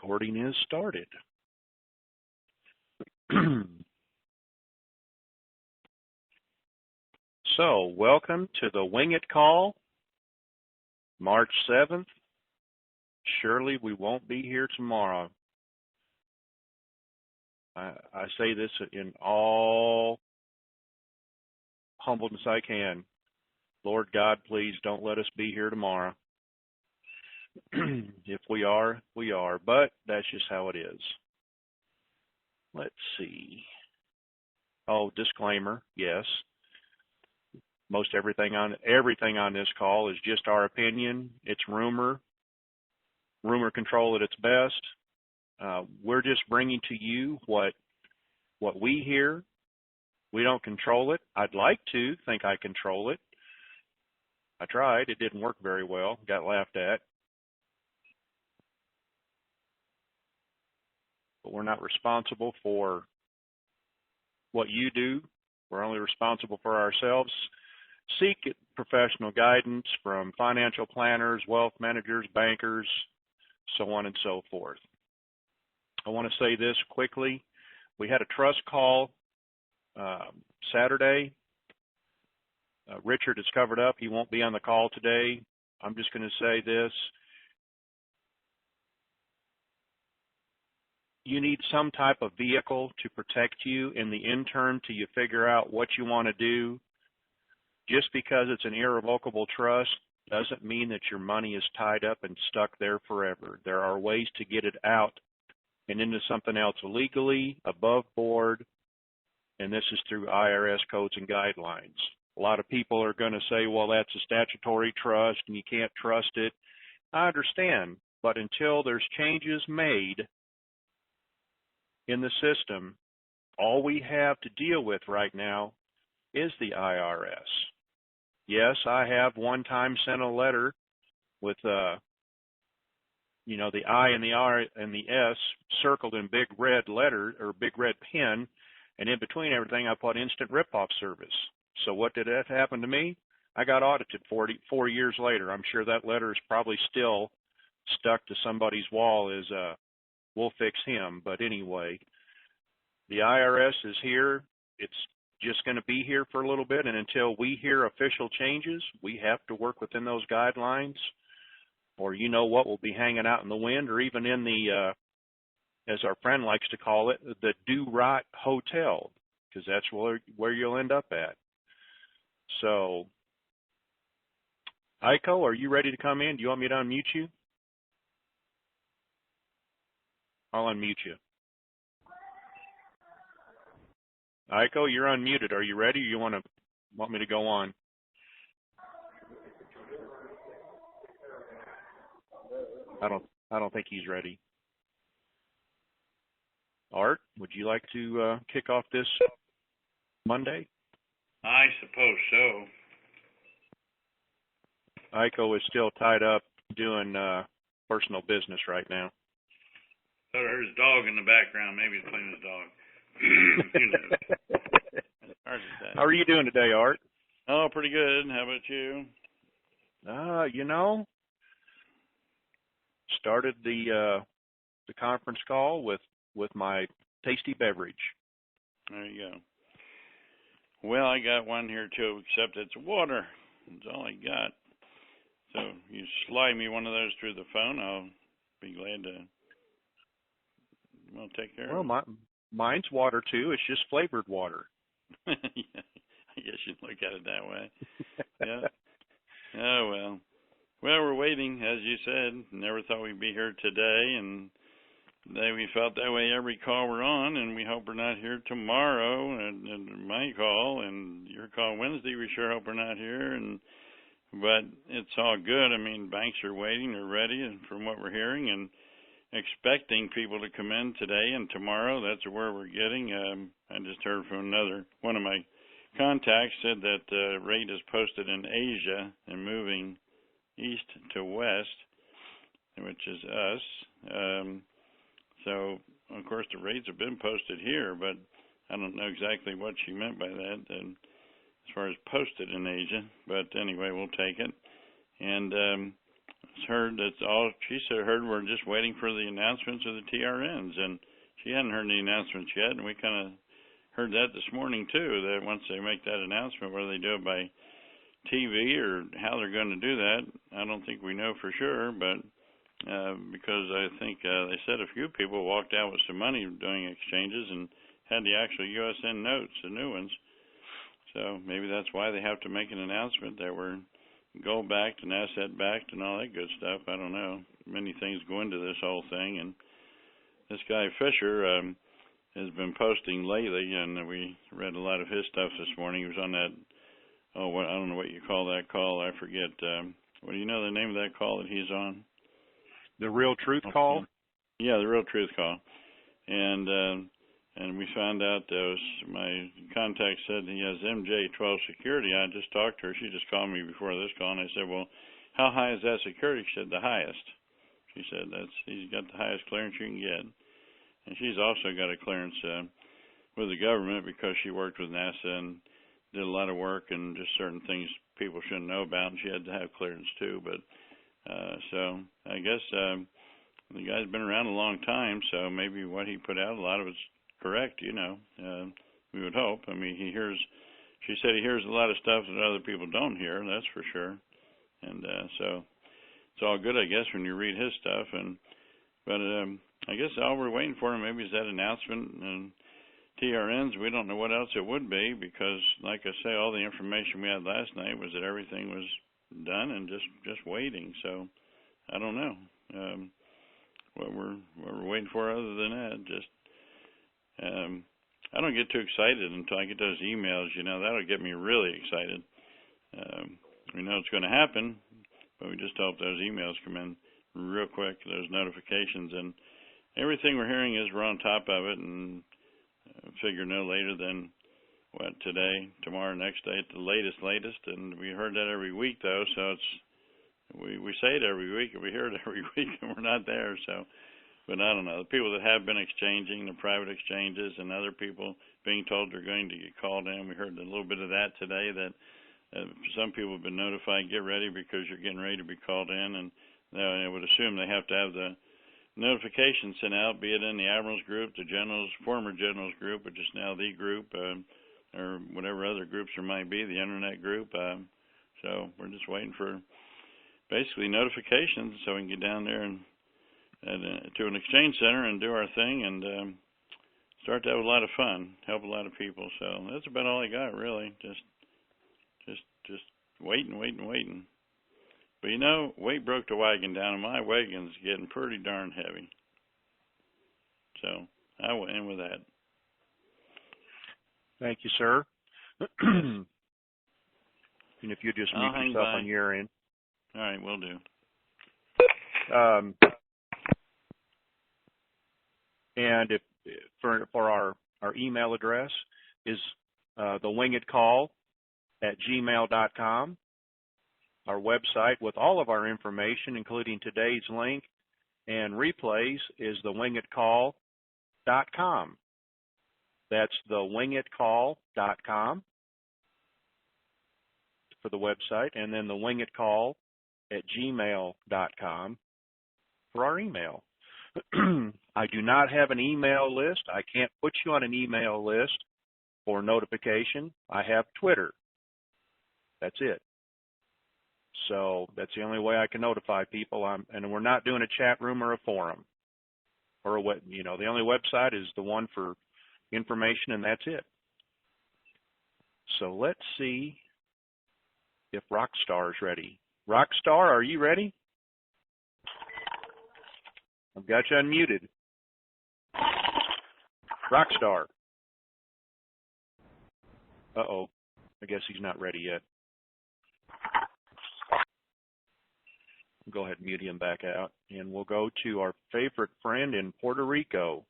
Recording is started. So, welcome to the WINGIT call, March 7th. Surely we won't be here tomorrow. I say this in all humbleness I can. Lord God, please don't let us be here tomorrow. If we are, we are. But that's just how it is. Let's see. Oh, disclaimer, yes. Most everything on this call is just our opinion. It's rumor control at its best. We're just bringing to you what we hear. We don't control it. I'd like to think I control it. I tried. It didn't work very well. Got laughed at. But we're not responsible for what you do. We're only responsible for ourselves. Seek professional guidance from financial planners, wealth managers, bankers, so on and so forth. I want to say this quickly. We had a trust call Saturday. Richard is covered up. He won't be on the call today. I'm just going to say this. You need some type of vehicle to protect you in the interim till you figure out what you want to do. Just because it's an irrevocable trust doesn't mean that your money is tied up and stuck there forever. There are ways to get it out and into something else legally, above board, and this is through IRS codes and guidelines. A lot of people are going to say, well, that's a statutory trust and you can't trust it. I understand, but until there's changes made in the system, all we have to deal with right now is the IRS. Yes, I have one time sent a letter with the I and the R and the S circled in big red letter or big red pen, and in between everything I put instant rip-off service. So what did that happen to me? I got audited 4 years later. I'm sure that letter is probably still stuck to somebody's wall as we'll fix him. But anyway, the IRS is here. It's just going to be here for a little bit, and until we hear official changes, we have to work within those guidelines, or you know what will be hanging out in the wind, or even in the, as our friend likes to call it, the do-right hotel, because that's where you'll end up at. So, Aiko, are you ready to come in? Do you want me to unmute you? I'll unmute you. Aiko, you're unmuted. Are you ready? Or you want me to go on? I don't think he's ready. Art, would you like to kick off this Monday? I suppose so. Aiko is still tied up doing personal business right now. I heard his dog in the background. Maybe he's playing his dog. How are you doing today, Art? Oh, pretty good. How about you? Started the conference call with my tasty beverage. There you go. Well, I got one here too, except it's water. That's all I got. So you slide me one of those through the phone, I'll be glad to. We'll take care of it. Mine's water too. It's just flavored water. Yeah, I guess you'd look at it that way. Yeah. Oh, well. Well, we're waiting, as you said. Never thought we'd be here today, and we felt that way every call we're on, and we hope we're not here tomorrow, and my call, and your call Wednesday, we sure hope we're not here, but it's all good. I mean, banks are waiting, they're ready, and from what we're hearing, and expecting people to come in today and tomorrow. That's where we're getting. I just heard from one of my contacts said that the rate is posted in Asia and moving east to west, which is us. So, of course, the rates have been posted here, but I don't know exactly what she meant by that as far as posted in Asia. But anyway, we'll take it. And heard that's all she said. Heard we're just waiting for the announcements of the TRNs, and she hadn't heard any announcements yet. And we kind of heard that this morning too. That once they make that announcement, whether they do it by TV or how they're going to do that, I don't think we know for sure. But because I think they said a few people walked out with some money doing exchanges and had the actual USN notes, the new ones. So maybe that's why they have to make an announcement that we're gold backed and asset backed and all that good stuff. I don't know. Many things go into this whole thing. And this guy Fisher has been posting lately, and we read a lot of his stuff this morning. He was on that, I don't know what you call that call. I forget. What do you know the name of that call that he's on? The Real Truth Call? Yeah, the Real Truth Call. And we found out my contact said he has MJ12 security. I just talked to her. She just called me before this call, and I said, well, how high is that security? She said, the highest. She said, he's got the highest clearance you can get. And she's also got a clearance with the government because she worked with NASA and did a lot of work and just certain things people shouldn't know about, and she had to have clearance too. But so I guess the guy's been around a long time, so maybe what he put out, a lot of it's correct, you know. We would hope. I mean, she said he hears a lot of stuff that other people don't hear, that's for sure. And so it's all good, I guess, when you read his stuff. But I guess all we're waiting for maybe is that announcement and TRNs. We don't know what else it would be because, like I say, all the information we had last night was that everything was done and just waiting. So I don't know what we're waiting for other than that. Just I don't get too excited until I get those emails. You know, that'll get me really excited. We know it's going to happen, but we just hope those emails come in real quick, those notifications. And everything we're hearing is we're on top of it and figure no later than, today, tomorrow, next day at the latest. And we heard that every week, though, so we say it every week, and we hear it every week, and we're not there, so. But I don't know. The people that have been exchanging, the private exchanges, and other people being told they're going to get called in. We heard a little bit of that today, that some people have been notified, get ready because you're getting ready to be called in. And I would assume they have to have the notification sent out, be it in the Admirals group, the Generals, former Generals group, which is now the group, or whatever other groups there might be, the Internet group. So we're just waiting for basically notifications so we can get down there and to an exchange center and do our thing and start to have a lot of fun, help a lot of people. So that's about all I got, really. Just waiting. But you know, weight broke the wagon down, and my wagon's getting pretty darn heavy. So I will end with that. Thank you, sir. And if you just mute yourself on your end. All right, will do. And if for our email address is thewingitcall@gmail.com. Our website with all of our information, including today's link and replays, is thewingitcall.com. That's thewingitcall.com for the website, and then thewingitcall@gmail.com for our email. I do not have an email list. I can't put you on an email list for notification. I have Twitter. That's it. So that's the only way I can notify people. And we're not doing a chat room or a forum or the only website is the one for information, and that's it. So let's see if Rockstar's ready. Rockstar, are you ready? I've got you unmuted. Rockstar. Uh-oh. I guess he's not ready yet. Go ahead and mute him back out. And we'll go to our favorite friend in Puerto Rico.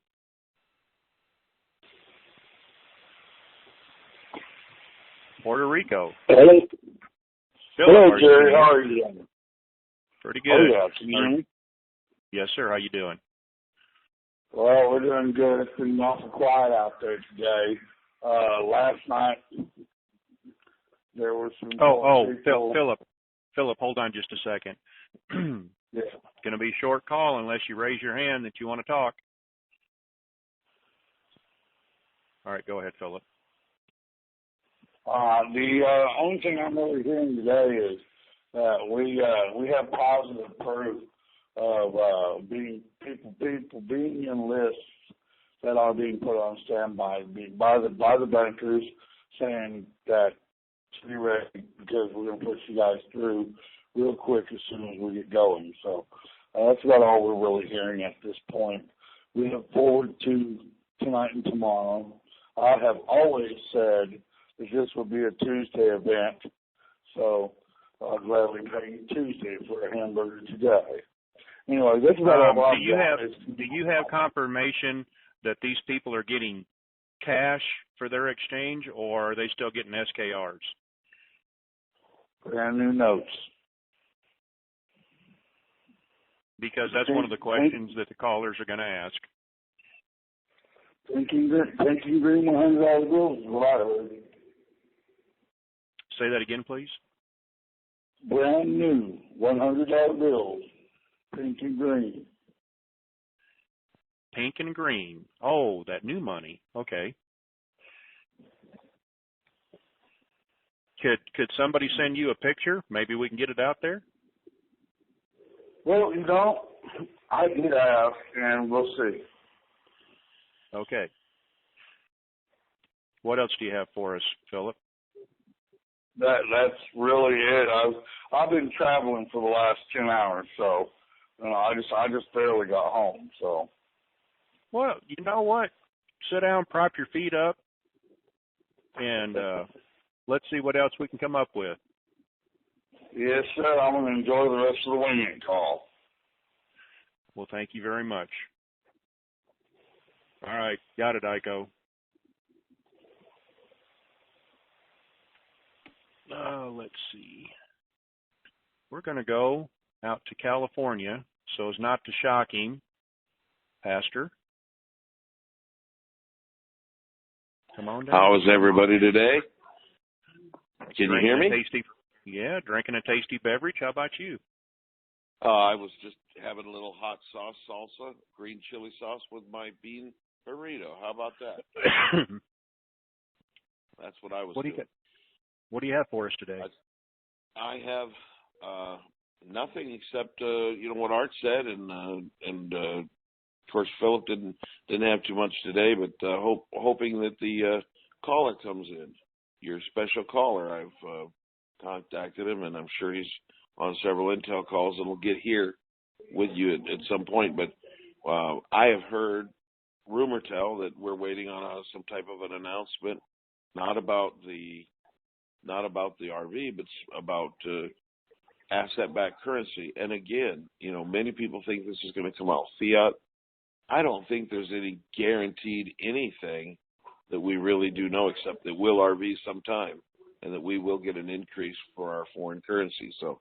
Puerto Rico. Hello. Philip, Hello, Jerry. How are you doing? Pretty good. Oh, yeah. Can you hear me? Yes, sir. How you doing? Well, we're doing good. It's been awful quiet out there today. Last night, there were some... Philip. Philip, hold on just a second. Yeah. Going to be a short call unless you raise your hand that you want to talk. All right, go ahead, Philip. The only thing I'm really hearing today is that we have positive proof of people being in lists that are being put on standby by the bankers, saying that to be ready because we're going to push you guys through real quick as soon as we get going. So that's about all we're really hearing at this point. We look forward to tonight and tomorrow. I have always said that this would be a Tuesday event, so I'd gladly pay you Tuesday for a hamburger today. Anyway, that's about all do you have confirmation that these people are getting cash for their exchange, or are they still getting SKRs? Brand new notes. Because that's one of the questions that the callers are going to ask. Thinking green $100 bills is what I heard. Say that again, please. Brand new $100 bills, pink and green. Pink and green. Oh, that new money. Okay. Could somebody send you a picture? Maybe we can get it out there. Well, I did ask, and we'll see. Okay. What else do you have for us, Philip? That's really it. I've been traveling for the last 10 hours, so I just barely got home. So. Well, you know what? Sit down, prop your feet up, and let's see what else we can come up with. Yes, sir. I'm going to enjoy the rest of the WINGIT call. Well, thank you very much. All right. Got it, Iko. Let's see. We're going to go out to California so as not to shock him. Pastor. Come on down. How is everybody today? Can you hear me? Drinking a tasty beverage. How about you? I was just having a little hot sauce salsa, green chili sauce with my bean burrito. How about that? That's what I was doing. What do you have for us today? I have nothing except what Art said, and of course Philip didn't have too much today, but hoping that the caller comes in. Your special caller, I've contacted him, and I'm sure he's on several intel calls, and will get here with you at some point. But I have heard rumor tell that we're waiting on some type of an announcement, not about the RV, but about asset-backed currency. And again, many people think this is going to come out fiat. I don't think there's any guaranteed anything that we really do know, except that we'll RV sometime, and that we will get an increase for our foreign currency. So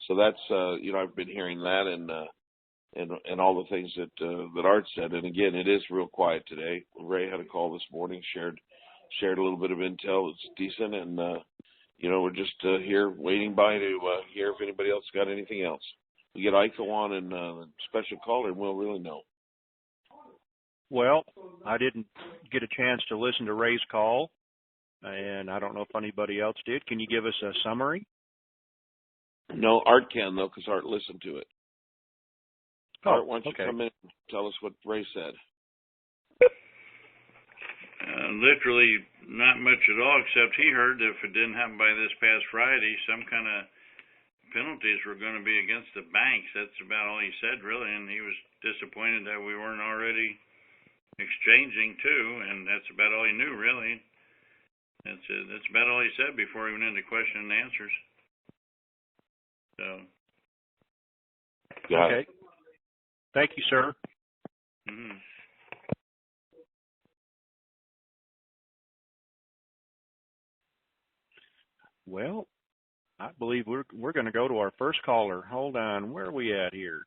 that's I've been hearing that and all the things that Art said. And again, it is real quiet today. Ray had a call this morning, shared a little bit of intel. It's decent, and we're just here waiting by to hear if anybody else got anything else. We get Iko on and special caller, and we'll really know. Well, I didn't get a chance to listen to Ray's call, and I don't know if anybody else did. Can you give us a summary? No, Art can, though, because Art listened to it. Art, why don't you come in and tell us what Ray said? Literally not much at all, except he heard that if it didn't happen by this past Friday, some kind of penalties were going to be against the banks. That's about all he said, really, and he was disappointed that we weren't already exchanging too, and that's about all he knew, really. That's about all he said before he went into question and answers. So. Okay. Thank you, sir. Mm-hmm. Well, I believe we're going to go to our first caller. Hold on. Where are we at here?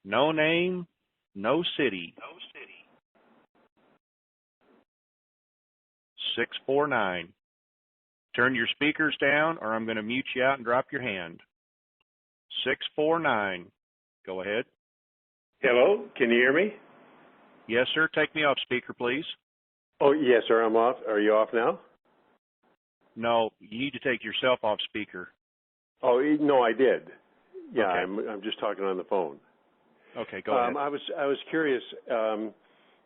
No name, no city. 649. Turn your speakers down or I'm going to mute you out and drop your hand. 649. Go ahead. Hello, can you hear me? Yes, sir. Take me off speaker, please. Oh, yes, sir, I'm off. Are you off now? No, you need to take yourself off speaker. Oh, no, I did. Yeah, Okay. I'm just talking on the phone. Okay, go ahead. I was curious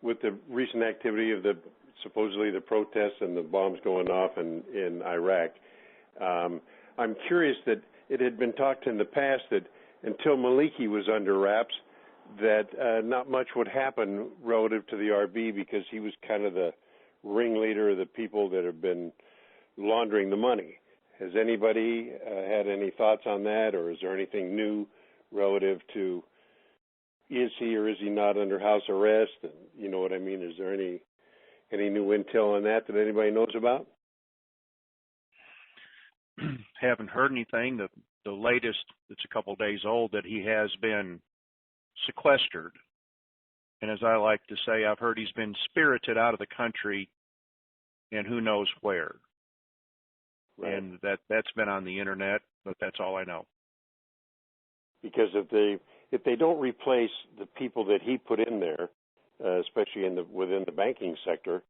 with the recent activity of supposedly the protests and the bombs going off in Iraq. I'm curious that it had been talked in the past that until Maliki was under wraps, that not much would happen relative to the RB because he was kind of the ringleader of the people that have been laundering the money. Has anybody had any thoughts on that, or is there anything new relative to is he or is he not under house arrest? And you know what I mean? Is there any new intel on that anybody knows about? Haven't heard anything. The latest, it's a couple days old, that he has been sequestered. And as I like to say, I've heard he's been spirited out of the country and who knows where. Right. And that's been on the internet, but that's all I know. Because if they don't replace the people that he put in there, especially within the banking sector,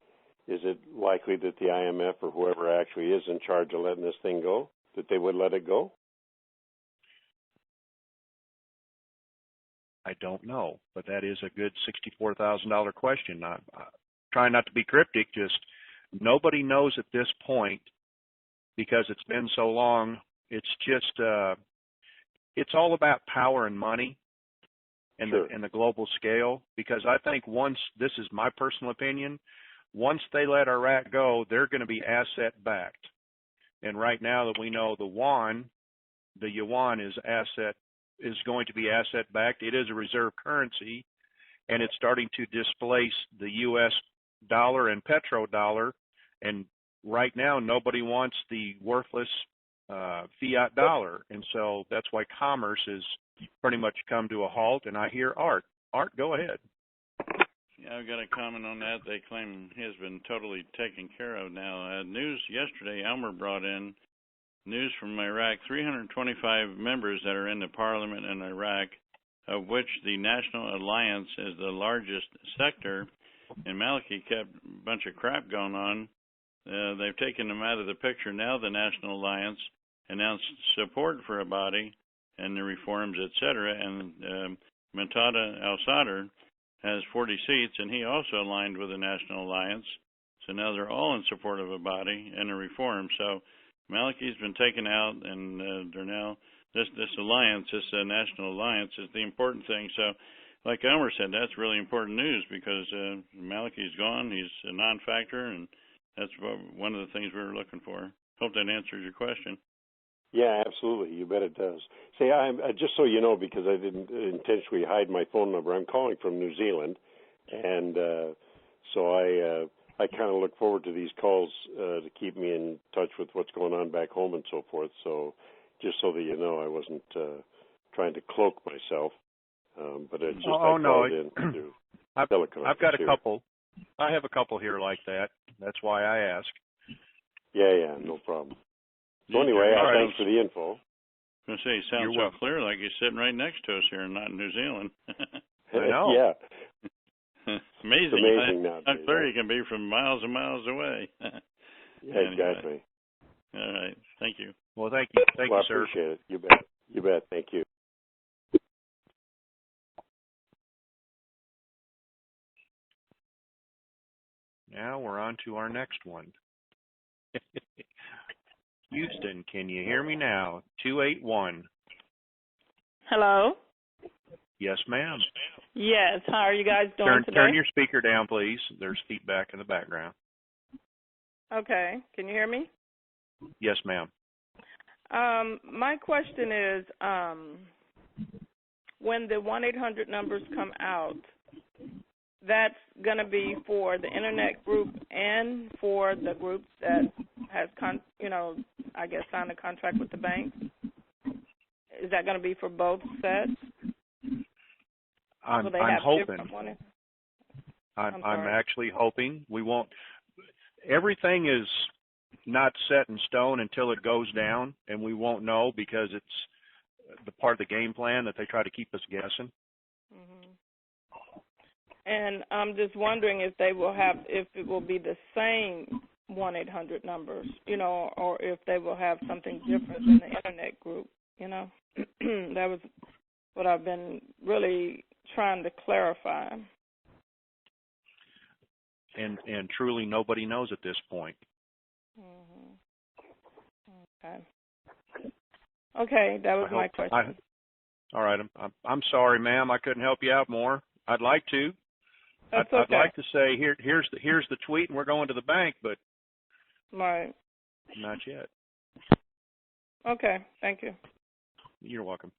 is it likely that the IMF or whoever actually is in charge of letting this thing go, that they would let it go? I don't know, but that is a good $64,000 question. I'm trying not to be cryptic, just nobody knows at this point because it's been so long. It's just it's all about power and money and Sure. the global scale, because I think once, this is my personal opinion, once they let Iraq go, they're going to be asset backed. And right now that we know the yuan is going to be asset backed. It is a reserve currency, and it's starting to displace the U.S. dollar and petrodollar. And right now, nobody wants the worthless fiat dollar, and so that's why commerce has pretty much come to a halt. And I hear Art, go ahead. Yeah, I've got a comment on that. They claim he has been totally taken care of now. News yesterday, Elmer brought in news from Iraq, 325 members that are in the parliament in Iraq, of which the National Alliance is the largest sector, and Maliki kept a bunch of crap going on. They've taken them out of the picture. Now the National Alliance announced support for Abadi and the reforms, etc., and Mentada al-Sadr has 40 seats, and he also aligned with the National Alliance. So now they're all in support of Abadi and the reform. So Maliki's been taken out, and they're now this alliance, this National Alliance, is the important thing. So, like Elmer said, that's really important news because Maliki's gone; he's a non-factor, and that's one of the things we were looking for. Hope that answers your question. Yeah, absolutely. You bet it does. Say, I'm just so you know, because I didn't intentionally hide my phone number. I'm calling from New Zealand, and so I kind of look forward to these calls to keep me in touch with what's going on back home and so forth. So just so that you know, I wasn't trying to cloak myself, but it's just I called in to I've got a couple. I have a couple here like that. That's why I ask. Yeah, no problem. So anyway, thanks for the info. I was going to say, he sounds so clear, like he's sitting right next to us here and not in New Zealand. I know. Yeah. It's amazing. It's amazing nowadays. How clear you can be from miles and miles away. Yeah, exactly. All right. Thank you. Well, thank you. Thank you, sir. I appreciate it. You bet. You bet. Thank you. Now we're on to our next one. Houston, can you hear me now? 281. Hello? Yes, ma'am. Yes. How are you guys doing today? Turn your speaker down, please. There's feedback in the background. Okay. Can you hear me? Yes, ma'am. My question is, when the 1-800 numbers come out, that's going to be for the internet group and for the group that has, I guess, signed a contract with the bank. Is that going to be for both sets? I'm hoping. I'm actually hoping we won't. Everything is not set in stone until it goes down, and we won't know because it's the part of the game plan that they try to keep us guessing. Mm-hmm. And I'm just wondering if it will be the same 1-800 numbers, or if they will have something different than the internet group, That was what I've been really trying to clarify. And truly nobody knows at this point. Mm-hmm. Okay, that was my question. All right, I'm sorry, ma'am. I couldn't help you out more. I'd like to. That's okay. I'd like to say here's the tweet and we're going to the bank, but right. Not yet. Okay, thank you. You're welcome.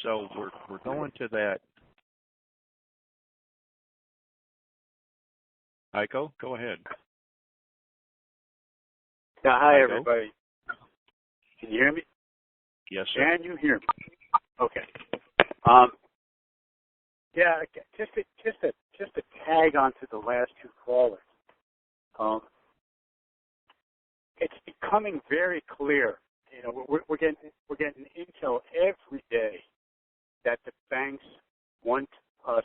So we're going to that. Iko, go ahead. Yeah, hi, Iko? everybody. Can you hear me? Yes, sir. Can you hear me? Okay. Yeah, just to tag onto the last two callers. It's becoming very clear. We're getting intel every day that the banks want us.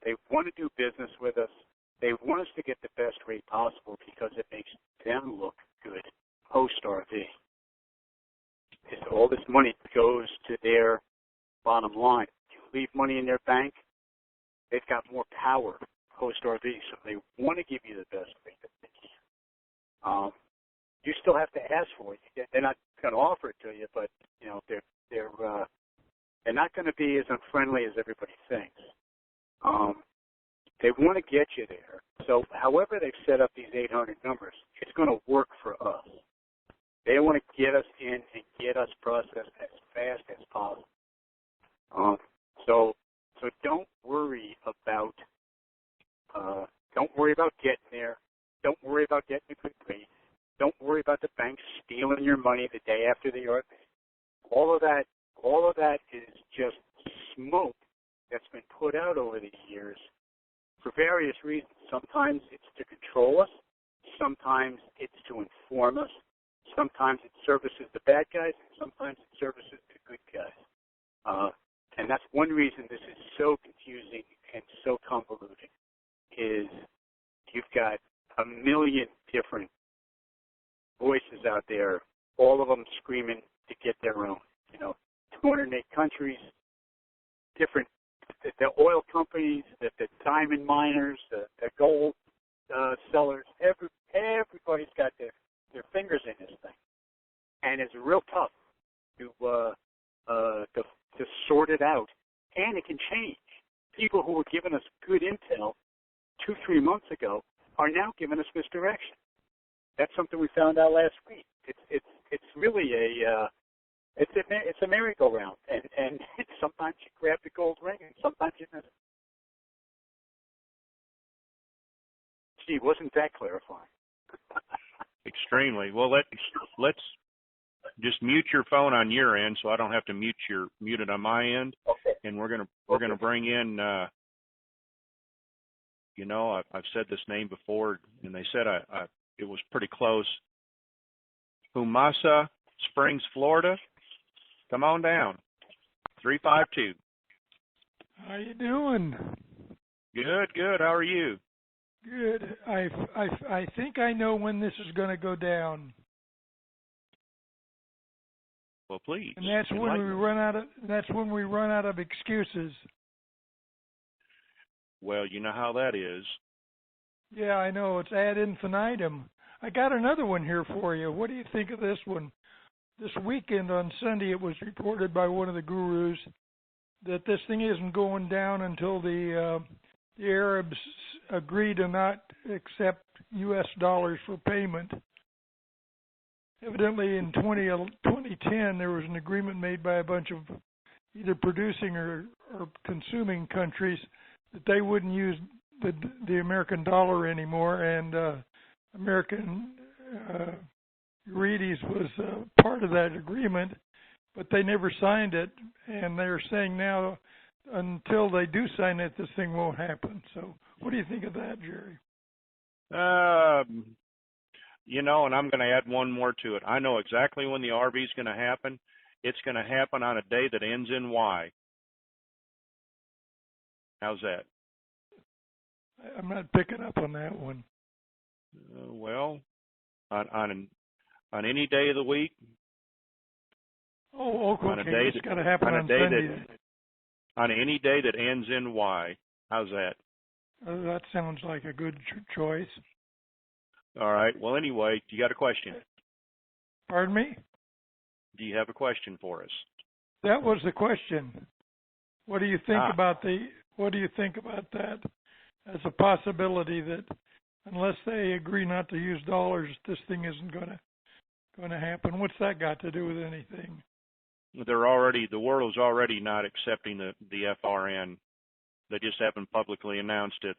They want to do business with us. They want us to get the best rate possible because it makes them look good post-RV. All this money goes to their bottom line. You leave money in their bank, they've got more power post-RV, so they want to give you the best rate that they can. You still have to ask for it. They're not going to offer it to you, but they're not going to be as unfriendly as everybody thinks. They want to get you there. So however they've set up these 800 numbers, it's going to work for us. They want to get us in and get us processed as fast as possible. So don't worry about getting there. Don't worry about getting a good rate. Don't worry about the bank stealing your money the day after the RV. All of that is just smoke that's been put out over the years for various reasons. Sometimes it's to control us. Sometimes it's to inform us. Sometimes it services the bad guys. Sometimes it services the good guys. And that's one reason this is so confusing and so convoluted, is you've got a million different voices out there, all of them screaming to get their own. 208 countries, different, the oil companies, the diamond miners, the gold sellers, everybody's got their fingers in this thing. And it's real tough to sort it out. And it can change. People who were giving us good intel 2-3 months ago are now giving us misdirection. That's something we found out last week. It's really it's a merry-go-round, and sometimes you grab the gold ring, and sometimes you miss it. Gee, wasn't that clarifying? Extremely. Well, let's just mute your phone on your end, so I don't have to mute it on my end. Okay. And we're gonna bring in. I've said this name before, and they said it was pretty close. Humasa Springs, Florida. Come on down. 352. How you doing? Good. How are you? Good. I think I know when this is going to go down. Well, please. And that's when we run out of. That's when we run out of excuses. Well, you know how that is. Yeah, I know. It's ad infinitum. I got another one here for you. What do you think of this one? This weekend on Sunday, it was reported by one of the gurus that this thing isn't going down until the Arabs agree to not accept U.S. dollars for payment. Evidently, in 2010, there was an agreement made by a bunch of either producing or consuming countries that they wouldn't use the American dollar anymore, and American Eurydice was part of that agreement, but they never signed it, and they're saying now until they do sign it, this thing won't happen. So what do you think of that, Jerry? And I'm going to add one more to it. I know exactly when the RV is going to happen. It's going to happen on a day that ends in Y. How's that? I'm not picking up on that one. Well, on any day of the week. Oh, okay. On a day It's got to happen on Sunday. On any day that ends in Y. How's that? That sounds like a good choice. All right. Well, anyway, you got a question? Pardon me? Do you have a question for us? That was the question. What do you think about What do you think about that as a possibility that unless they agree not to use dollars, this thing isn't going to happen? What's that got to do with anything? The world is already not accepting the FRN. They just haven't publicly announced it.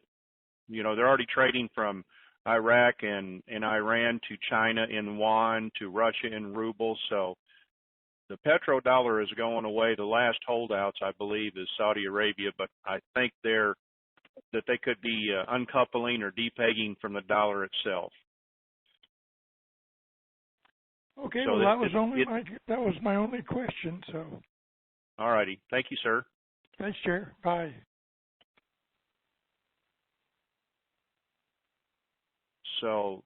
They're already trading from Iraq and Iran to China in yuan, to Russia in rubles. So the petrodollar is going away. The last holdouts, I believe, is Saudi Arabia, but I think that they could be uncoupling or depegging from the dollar itself. Okay, so well, that was my only question. So. All righty. Thank you, sir. Thanks, Chair. Bye. So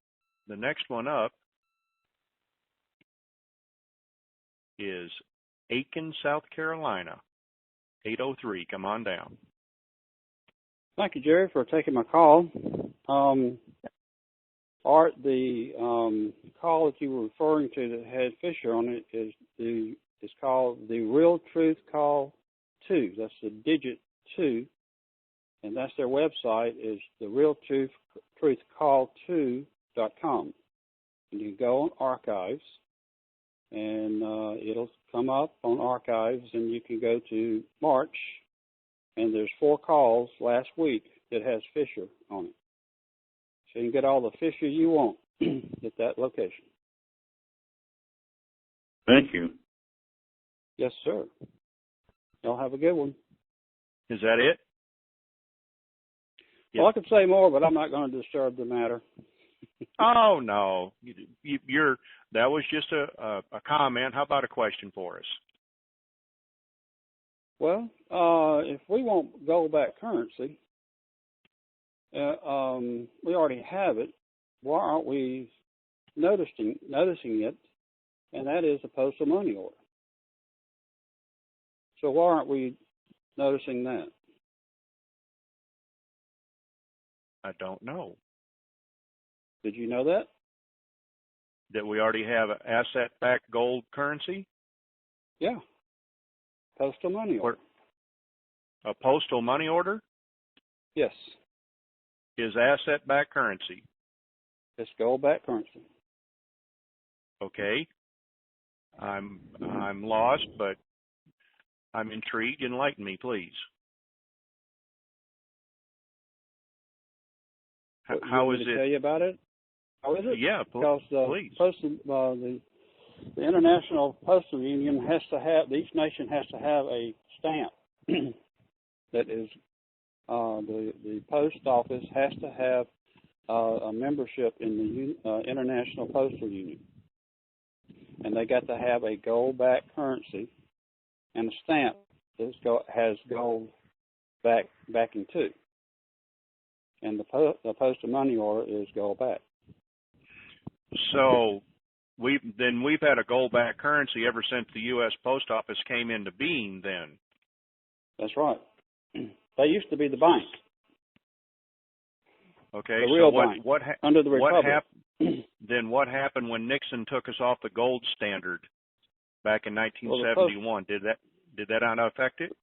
the next one up is Aiken, South Carolina, 803. Come on down. Thank you, Jerry, for taking my call. Art, the call that you were referring to that had Fisher on it is called the Real Truth Call 2. That's the digit 2, and that's their website is the Real Truth Call 2.com. And you can go on archives, and it'll come up on archives, and you can go to March, and there's 4 calls last week that has Fisher on it. So you can get all the Fisher you want at that location. Thank you. Yes, sir. Y'all have a good one. Is that it? Well, I could say more, but I'm not going to disturb the matter. Oh, no. That was just a comment. How about a question for us? Well, if we want gold-backed currency, we already have it. Why aren't we noticing it? And that is a postal money order. So why aren't we noticing that? I don't know. Did you know that? That we already have an asset-backed gold currency? Yeah. Postal money order. A postal money order? Yes. Is asset-backed currency. It's gold-backed currency. Okay. I'm lost, but I'm intrigued. Enlighten me, please. How is it? Tell you about it? How is it? Yeah, because please. The International Postal Union has to have, each nation has to have a stamp that is, the post office has to have a membership in the International Postal Union. And they got to have a gold-backed currency and a stamp that has gold backing too. And the postal money order is gold-backed. So we've had a gold-backed currency ever since the U.S. Post Office came into being. Then that's right. They used to be the bank. Okay, the real so bank under the Republic. Then what happened when Nixon took us off the gold standard back in 1971? Did that not affect it?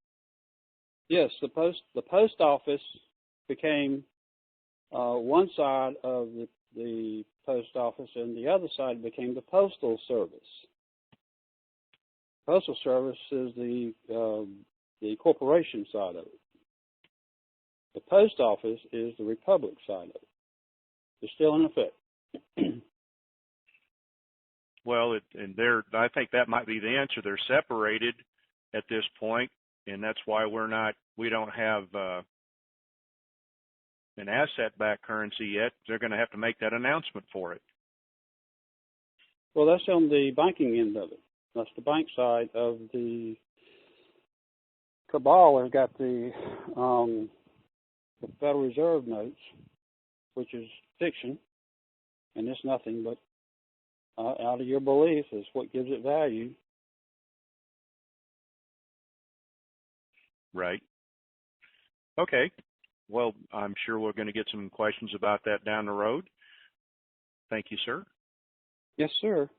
Yes, the post office became one side of the post office, and the other side became the postal service. Postal service is the corporation side of it. The post office is the republic side of it. It's still in effect. Well, I think that might be the answer. They're separated at this point, and that's why we don't have an asset-backed currency yet, they're going to have to make that announcement for it. Well, that's on the banking end of it. That's the bank side of the cabal. They've got the Federal Reserve notes, which is fiction, and it's nothing but out of your belief is what gives it value. Right. Okay. Well, I'm sure we're going to get some questions about that down the road. Thank you, sir. Yes, sir.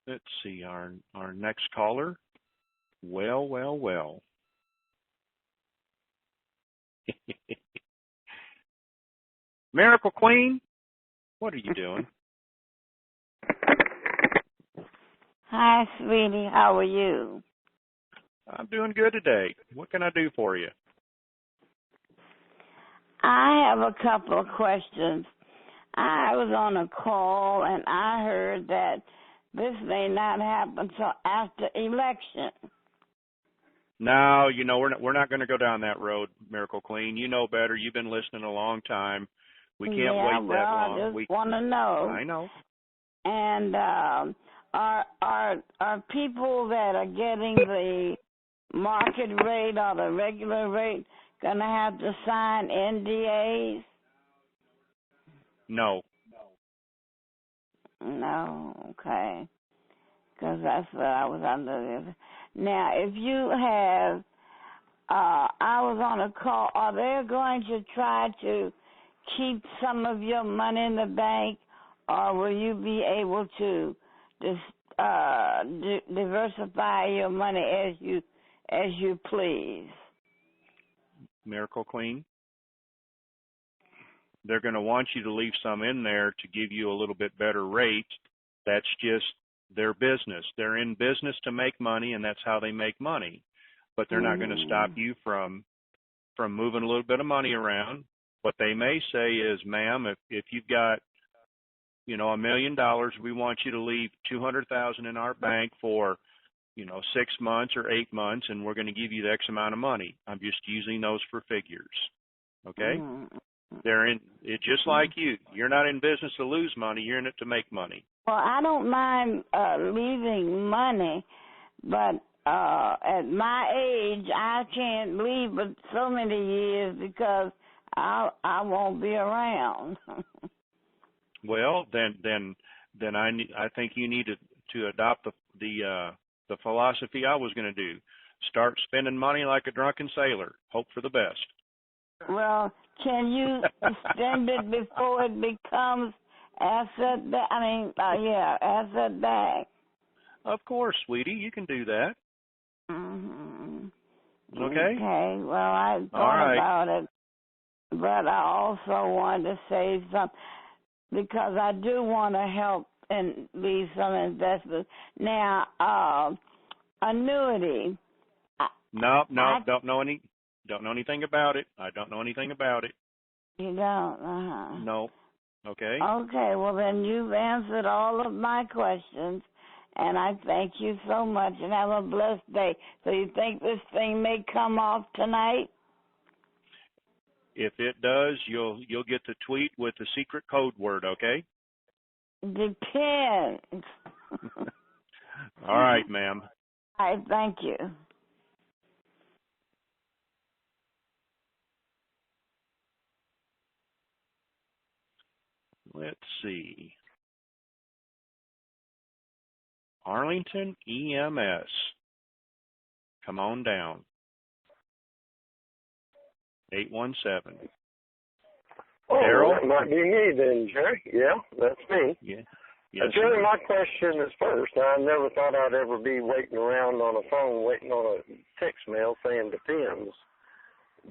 Let's see, our next caller. Well. Miracle Queen, what are you doing? Hi, sweetie. How are you? I'm doing good today. What can I do for you? I have a couple of questions. I was on a call and I heard that this may not happen till after election. No, we're not going to go down that road, Miracle Queen. You know better. You've been listening a long time. We can't wait that long. I just want to know. I know. And are people that are getting the market rate or the regular rate going to have to sign NDAs? No. No, okay. Because that's what I was under. Now, if you have, I was on a call, are they going to try to keep some of your money in the bank, or will you be able to diversify your money as you please? Miracle Queen, they're going to want you to leave some in there to give you a little bit better rate. That's just their business. They're in business to make money, and that's how they make money. But they're not going to stop you from moving a little bit of money around. What they may say is, ma'am, if you've got, $1 million, we want you to leave $200,000 in our bank for, 6 months or 8 months, and we're going to give you the X amount of money. I'm just using those for figures. Okay? They're in it just like you. You're not in business to lose money. You're in it to make money. Well, I don't mind leaving money, but at my age, I can't leave but so many years because I won't be around. Well, then I think you need to adopt the philosophy I was going to do. Start spending money like a drunken sailor. Hope for the best. Well, can you spend it before it becomes asset back? Of course, sweetie, you can do that. Mm-hmm. Okay. Okay. Well, I thought about it, but I also wanted to say something because I do want to help and leave some investments. Now, annuity. No, don't know anything about it. I don't know anything about it. You don't? No. Okay. Okay, well then you've answered all of my questions, and I thank you so much, and have a blessed day. So you think this thing may come off tonight? If it does, you'll get the tweet with the secret code word, okay? Depends. All right, ma'am. All right, thank you. Let's see. Arlington EMS. Come on down. 817. Oh, Daryl? that might be me then, Jerry. Yeah, that's me. Yeah. Yes, Jerry, sir. my question is first. I never thought I'd ever be waiting around on a phone, waiting on a text mail saying depends,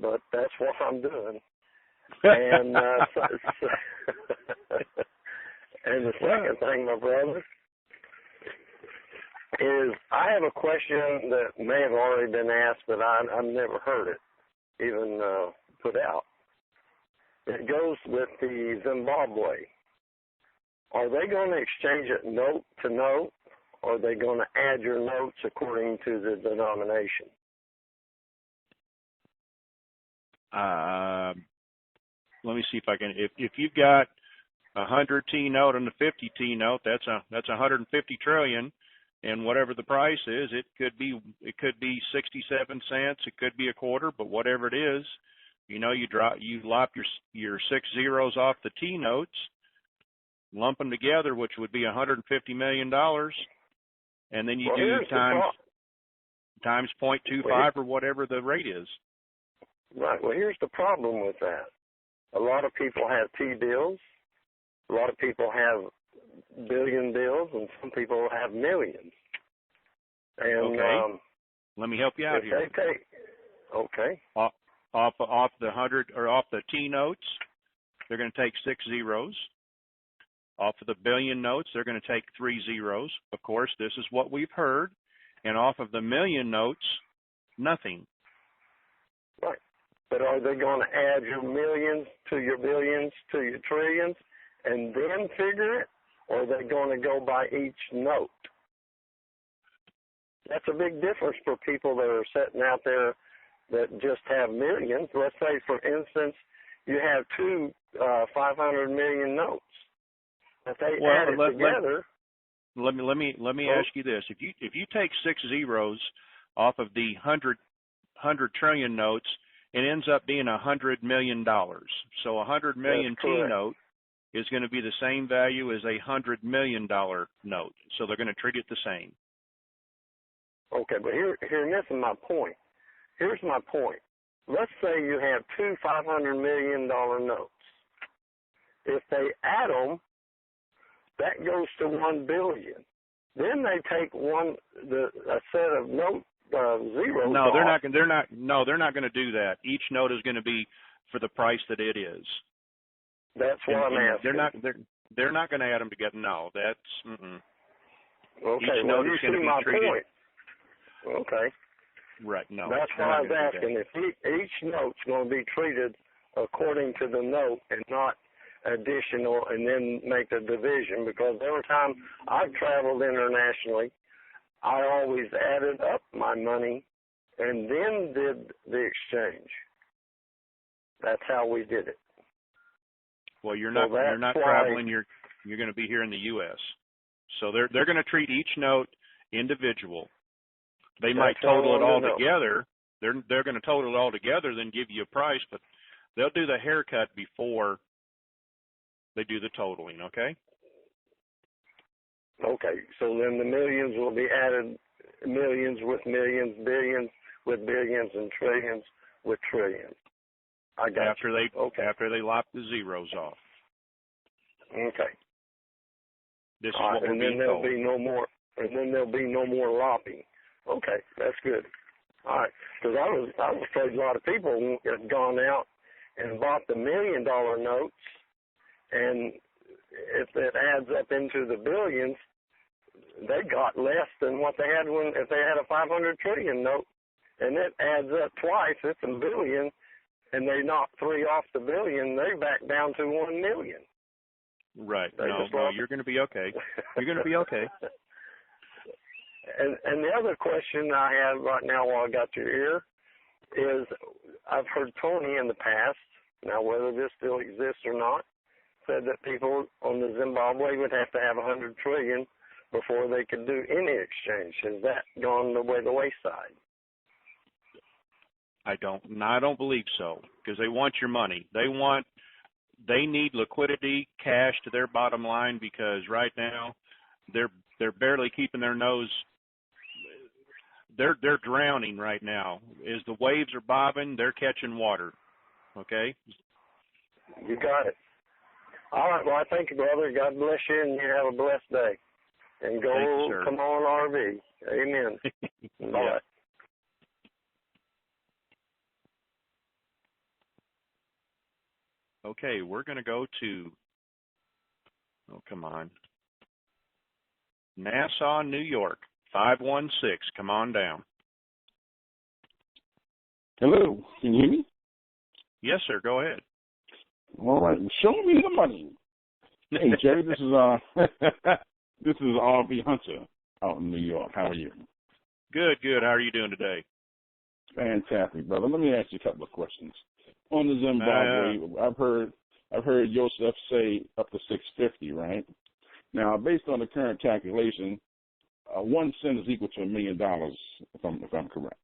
but that's what I'm doing. And and the second thing, my brother, is I have a question that may have already been asked, but I've never heard it even put out. It goes with the Zimbabwe. Are they going to exchange it note to note, or are they going to add your notes according to the denomination? Let me see if I can. If you've got a 100 T note and a 50 T note, that's 150 trillion, and whatever the price is, it could be 67 cents, it could be a quarter, but whatever it is, you lop your 6 zeros off the T notes, lump them together, which would be $150 million, and then you do times 0.25 or whatever the rate is. Right. Well, here's the problem with that. A lot of people have T bills. A lot of people have billion bills, and some people have millions. And okay. Let me help you out here. Okay. Off the 100 or off the T notes, they're going to take 6 zeros. Off of the billion notes, they're going to take 3 zeros. Of course, this is what we've heard. And off of the million notes, nothing. Right. But are they going to add your millions to your billions to your trillions and then figure it? Or are they going to go by each note? That's a big difference for people that are sitting out there that just have millions. Let's say, for instance, you have two 500 million notes. If they add it together. Let me ask you this: if you take 6 zeros off of the 100 trillion notes, it ends up being $100 million. So a 100 million T note is going to be the same value as a $100 million note. So they're going to treat it the same. Okay, but here, missing my point. Here's my point. Let's say you have two $500 million notes. If they add them, that goes to 1 billion. Then they take a set of note zeros. No, they're not going to do that. Each note is going to be for the price that it is. That's what I'm asking. They're not going to add them together. No, that's. Okay, well, you see my point. Okay. Right. No. That's what I was asking. If each note's going to be treated according to the note and not additional, and then make the division, because every time I've traveled internationally, I always added up my money and then did the exchange. That's how we did it. Well, you're not traveling. You're going to be here in the U.S. So they're going to treat each note individual. They might total it all together. They're going to total it all together, then give you a price, but they'll do the haircut before they do the totaling. Okay. Okay, so then the millions will be added, millions with millions, billions with billions, and trillions with trillions. I got after they lop the zeros off. Okay. This is what we're being told. And then there'll be no more lopping. Okay, that's good. All right, because I was afraid a lot of people have gone out and bought the $1 million notes, and if it adds up into the billions, they got less than what they had if they had a 500 trillion note, and it adds up twice. It's a billion, and they knock 3 off the billion. They back down to 1 million. Right. No, you're going to be okay. You're going to be okay. And the other question I have right now while I got your ear is, I've heard Tony in the past, now whether this still exists or not, said that people on the Zimbabwe would have to have 100 trillion before they could do any exchange. Has that gone the wayside? I don't believe so, because they want your money. They need liquidity, cash to their bottom line, because right now they're barely keeping their nose. They're drowning right now. As the waves are bobbing, they're catching water. Okay? You got it. All right, well, I thank you, brother. God bless you, and you have a blessed day. And come on, RV. Amen. Yeah. Bye. Okay, we're going to go to, Nassau, New York, 516. Come on down. Hello, can you hear me? Yes, sir. Go ahead. All right, show me the money. Hey, Jerry, this is this is R.V. Hunter. out in New York. How are you? Good, good. How are you doing today? Fantastic, brother. Let me ask you a couple of questions. On the Zimbabwe, I've heard Joseph say up to 650, right? Now, based on the current calculation, 1 cent is equal to $1 million, if I'm correct.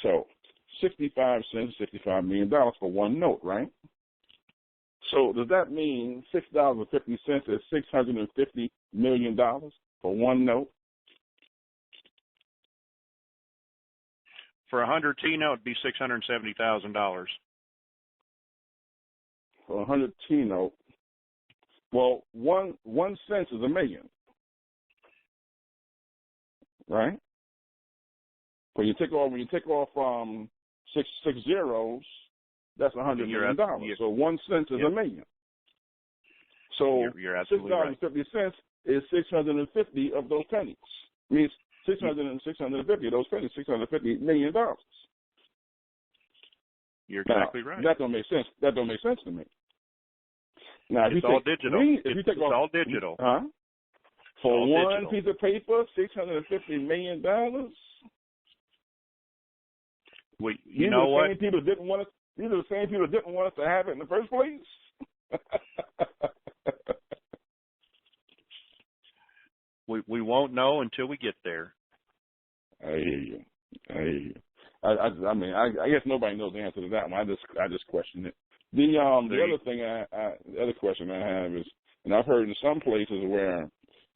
So, 65 cents, $65 million for one note, right? So, does that mean $6.50 is $650 million for one note? For a 100 T note, it'd be $670,000. For a 100 T note, well, one cent is $1 million, right? When you take off six zeros, that's $100 million. So 1 cent is $1 million. So you're absolutely right. $6.50 is 650 of those pennies. Means 650 of those pennies, $650 million. You're exactly right. That don't make sense. That don't make sense to me. Now, it's all digital. It's all digital. Huh? For one digital. piece of paper, $650 million. You know what? These are the same people that didn't want us to have it in the first place. We won't know until we get there. I hear you. I mean, I guess nobody knows the answer to that one. I just question it. The other question I have is, and I've heard in some places where,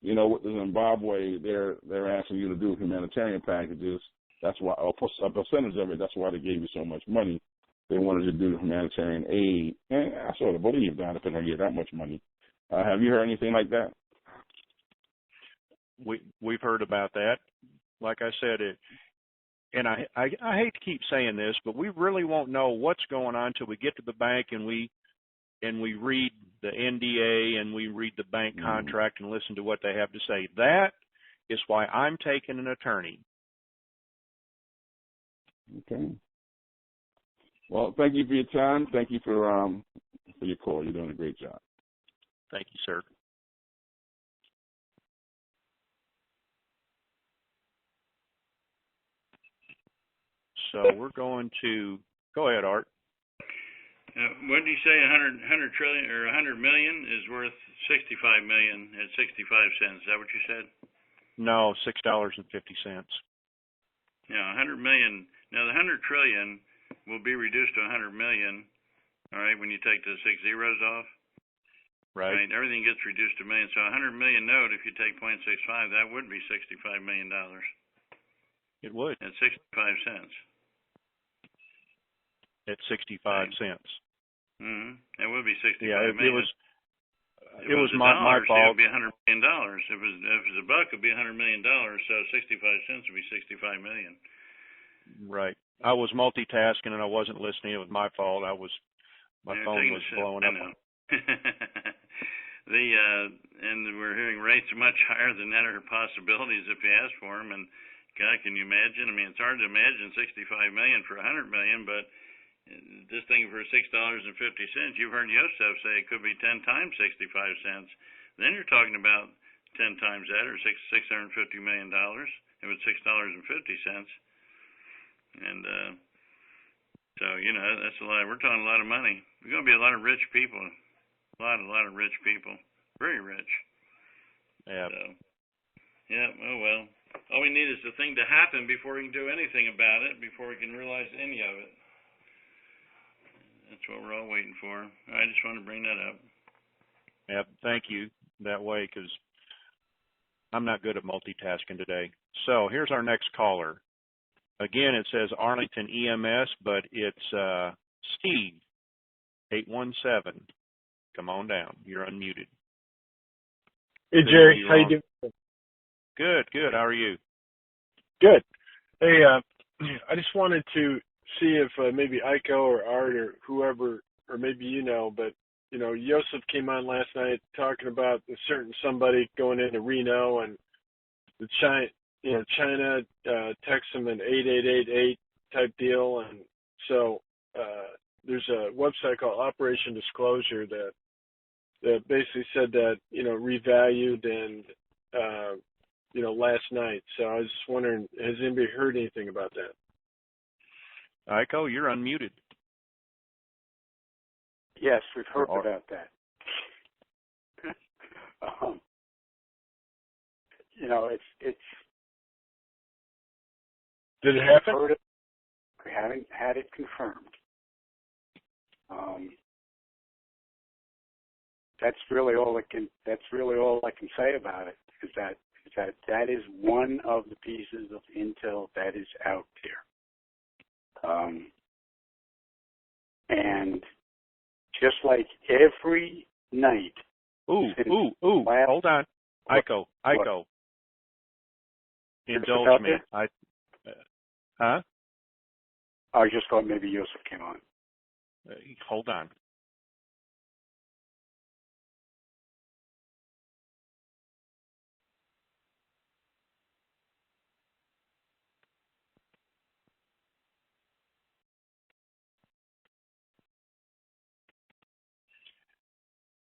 with the Zimbabwe, they're asking you to do humanitarian packages. That's why a percentage of it. That's why they gave you so much money. They wanted to do humanitarian aid, and I sort of believe that if they're going to get that much money. Have you heard anything like that? We've heard about that. Like I said, and I hate to keep saying this, but we really won't know what's going on until we get to the bank and we read the NDA and we read the bank contract and listen to what they have to say. That is why I'm taking an attorney. Okay. Well, thank you for your time. Thank you for your call. You're doing a great job. Thank you, sir. So we're going to go ahead, Art. What did you say? 100 trillion or 100 million is worth 65 million at 65 cents. Is that what you said? No, $6.50. Yeah, 100 million. Now the 100 trillion will be reduced to 100 million. All right, when you take the 6 zeros off. Right. Everything gets reduced to million. So a 100 million note, if you take 0.65, that would be $65 million. It would. At 65 cents. At 65 cents. That would be 65 million. It was my fault. It would be $100 million. If it was a buck, it would be $100 million. So 65 cents would be 65 million. Right. I was multitasking and I wasn't listening. It was my fault. My phone was blowing up. And we're hearing rates much higher than that are possibilities if you ask for them. And God, can you imagine? I mean, it's hard to imagine 65 million for 100 million, but this thing for $6.50, you've heard Yosef say it could be 10 times 65 cents. Then you're talking about 10 times that, or $650 million. It was $6.50. And so, that's a lot. We're talking a lot of money. There's going to be a lot of rich people. A lot of rich people. Very rich. Yeah. So, yeah, oh well. All we need is the thing to happen before we can do anything about it, before we can realize any of it. That's what we're all waiting for. I just want to bring that up. Yeah, thank you that way, because I'm not good at multitasking today. So here's our next caller. Again, it says Arlington EMS, but it's Steve, 817. Come on down. You're unmuted. Hey, Jerry. How you doing? Good. How are you? Good. Hey, I just wanted to see if maybe Iko or Art or whoever, or maybe but Yosef came on last night talking about a certain somebody going into Reno, and the China texts him an 8888 type deal, and so there's a website called Operation Disclosure that basically said that revalued and last night. So I was just wondering, has anybody heard anything about that? Iko, you're unmuted. Yes, we've heard about that. It's. Did it happen? Heard it. We haven't had it confirmed. That's really all I can say about it. Is that is one of the pieces of intel that is out there. And just like every night. Hold on. Iko. Indulge me. I just thought maybe Yosef came on. Hold on.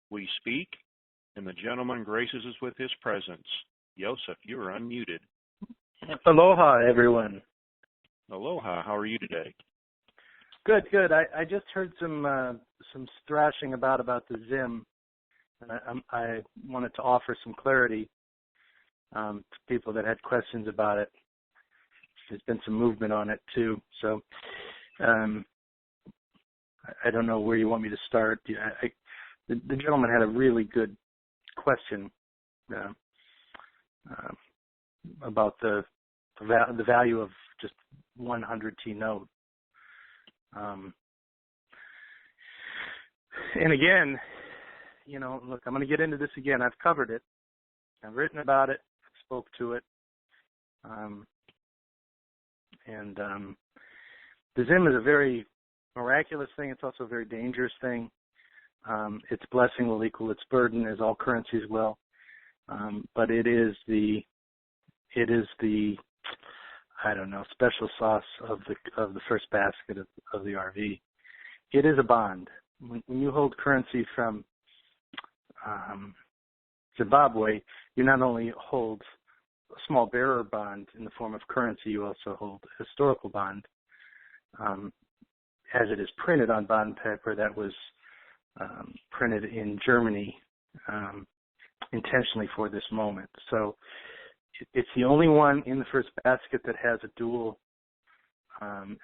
We speak, and the gentleman graces us with his presence. Yosef, you are unmuted. Aloha, everyone. Aloha. How are you today? Good. I just heard some thrashing about the Zim, and I wanted to offer some clarity to people that had questions about it. There's been some movement on it too, so I don't know where you want me to start. The gentleman had a really good question about the value of just 100T note. And again, look, I'm going to get into this again. I've covered it. I've written about it. Spoke to it. The Zim is a very miraculous thing. It's also a very dangerous thing. Its blessing will equal its burden, as all currencies will. But it is the special sauce of the first basket of the RV. It is a bond. When you hold currency from Zimbabwe, you not only hold a small bearer bond in the form of currency, you also hold a historical bond, as it is printed on bond paper that was printed in Germany intentionally for this moment. So it's the only one in the first basket that has a dual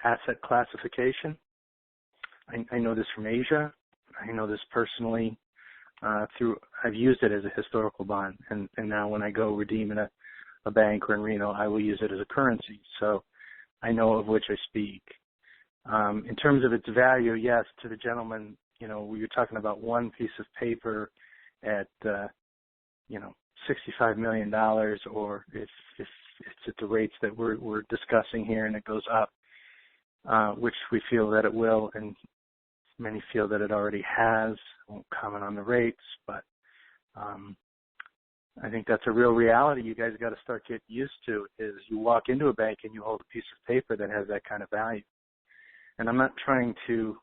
asset classification. I know this from Asia. I know this personally I've used it as a historical bond, and now when I go redeem in a bank or in Reno, I will use it as a currency. So I know of which I speak. In terms of its value, yes, to the gentleman, you're talking about one piece of paper at $65 million, or if it's at the rates that we're discussing here and it goes up, which we feel that it will, and many feel that it already has. I won't comment on the rates, but I think that's a real reality you guys got to start getting used to, is you walk into a bank and you hold a piece of paper that has that kind of value. And I'm not trying to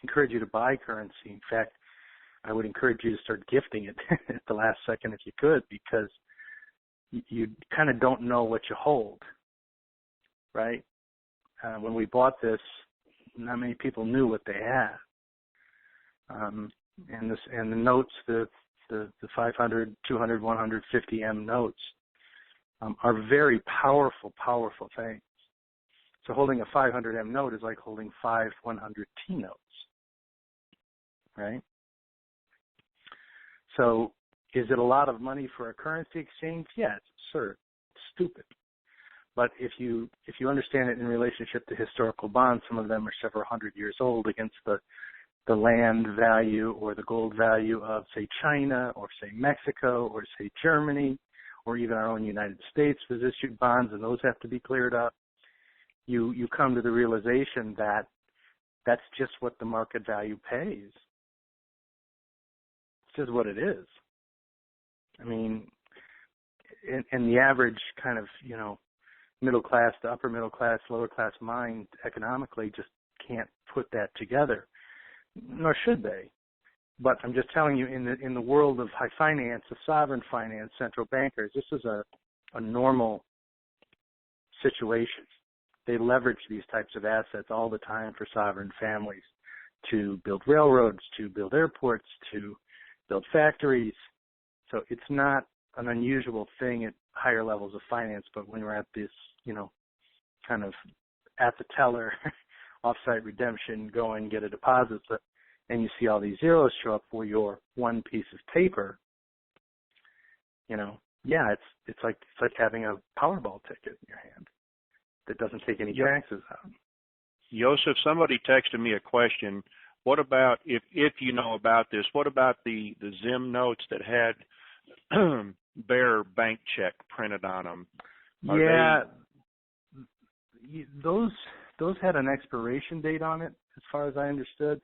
encourage you to buy currency. In fact, I would encourage you to start gifting it at the last second if you could, because you kind of don't know what you hold, right? When we bought this, not many people knew what they had. And the notes, the 500, 200, 150 M notes are very powerful things. So holding a 500 M note is like holding 5 100T notes, right? So is it a lot of money for a currency exchange? Yeah, it's absurd. It's stupid. But if you understand it in relationship to historical bonds, some of them are several hundred years old against the land value or the gold value of, say, China or, say, Mexico or, say, Germany, or even our own United States has issued bonds, and those have to be cleared up. You come to the realization that that's just what the market value pays. It's just what it is. I mean, in the average kind of, middle class to upper middle class, lower class mind economically just can't put that together, nor should they. But I'm just telling you, in the world of high finance, of sovereign finance, central bankers, this is a a normal situation. They leverage these types of assets all the time for sovereign families to build railroads, to build airports, to build factories. So it's not an unusual thing at higher levels of finance, but when we're at this, kind of at the teller, offsite redemption, go and get a deposit, and you see all these zeros show up for your one piece of paper, it's like having a Powerball ticket in your hand that doesn't take any taxes out. Joseph, somebody texted me a question. What about, if you know about this, what about the Zim notes that had Bear bank check printed on them? Those had an expiration date on it, as far as I understood.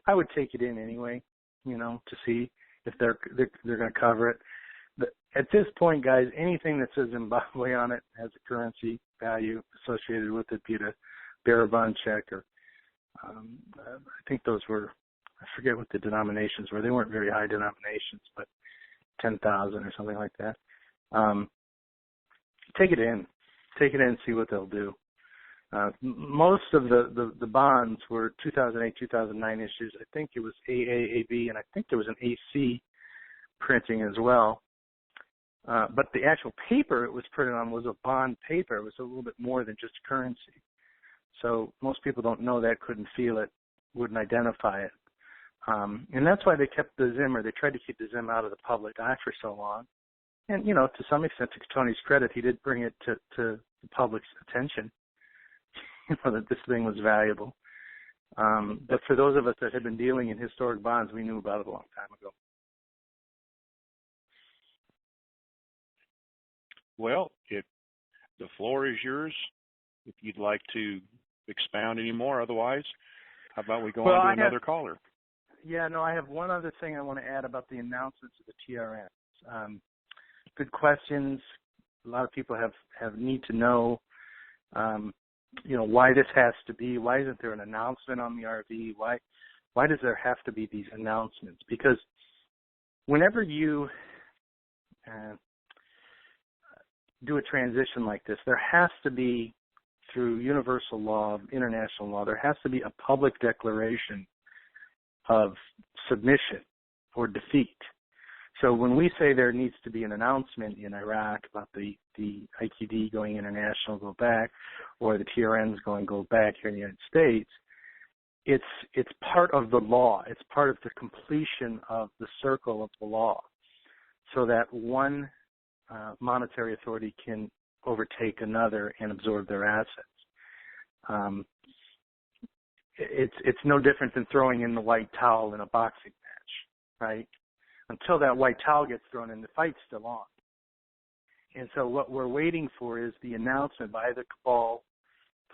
I would take it in anyway, to see if they're going to cover it. But at this point, guys, anything that says Zimbabwe on it has a currency value associated with it, be it a bearer bond check or I think those were, I forget what the denominations were. They weren't very high denominations, but 10,000 or something like that. Take it in, see what they'll do. Most of the bonds were 2008, 2009 issues. I think it was AA, AB, and I think there was an AC printing as well. But the actual paper it was printed on was a bond paper. It was a little bit more than just currency. So most people don't know that, couldn't feel it, wouldn't identify it. And that's why they kept the Zim, or they tried to keep the Zim out of the public eye for so long. And, to some extent, to Tony's credit, he did bring it to the public's attention, that this thing was valuable. But for those of us that had been dealing in historic bonds, we knew about it a long time ago. Well, the floor is yours if you'd like to expound any more. Otherwise, how about we go on to another caller? Yeah, no, I have one other thing I want to add about the announcements of the TRNs. Good questions. A lot of people have need to know, why this has to be. Why isn't there an announcement on the RV? Why does there have to be these announcements? Because whenever you do a transition like this, there has to be, through universal law, international law, there has to be a public declaration of submission or defeat. So when we say there needs to be an announcement in Iraq about the IQD going international, go back, or the TRNs go back here in the United States, it's part of the law. It's part of the completion of the circle of the law, so that one monetary authority can overtake another and absorb their assets. It's no different than throwing in the white towel in a boxing match, right? Until that white towel gets thrown in, the fight's still on. And so what we're waiting for is the announcement by the cabal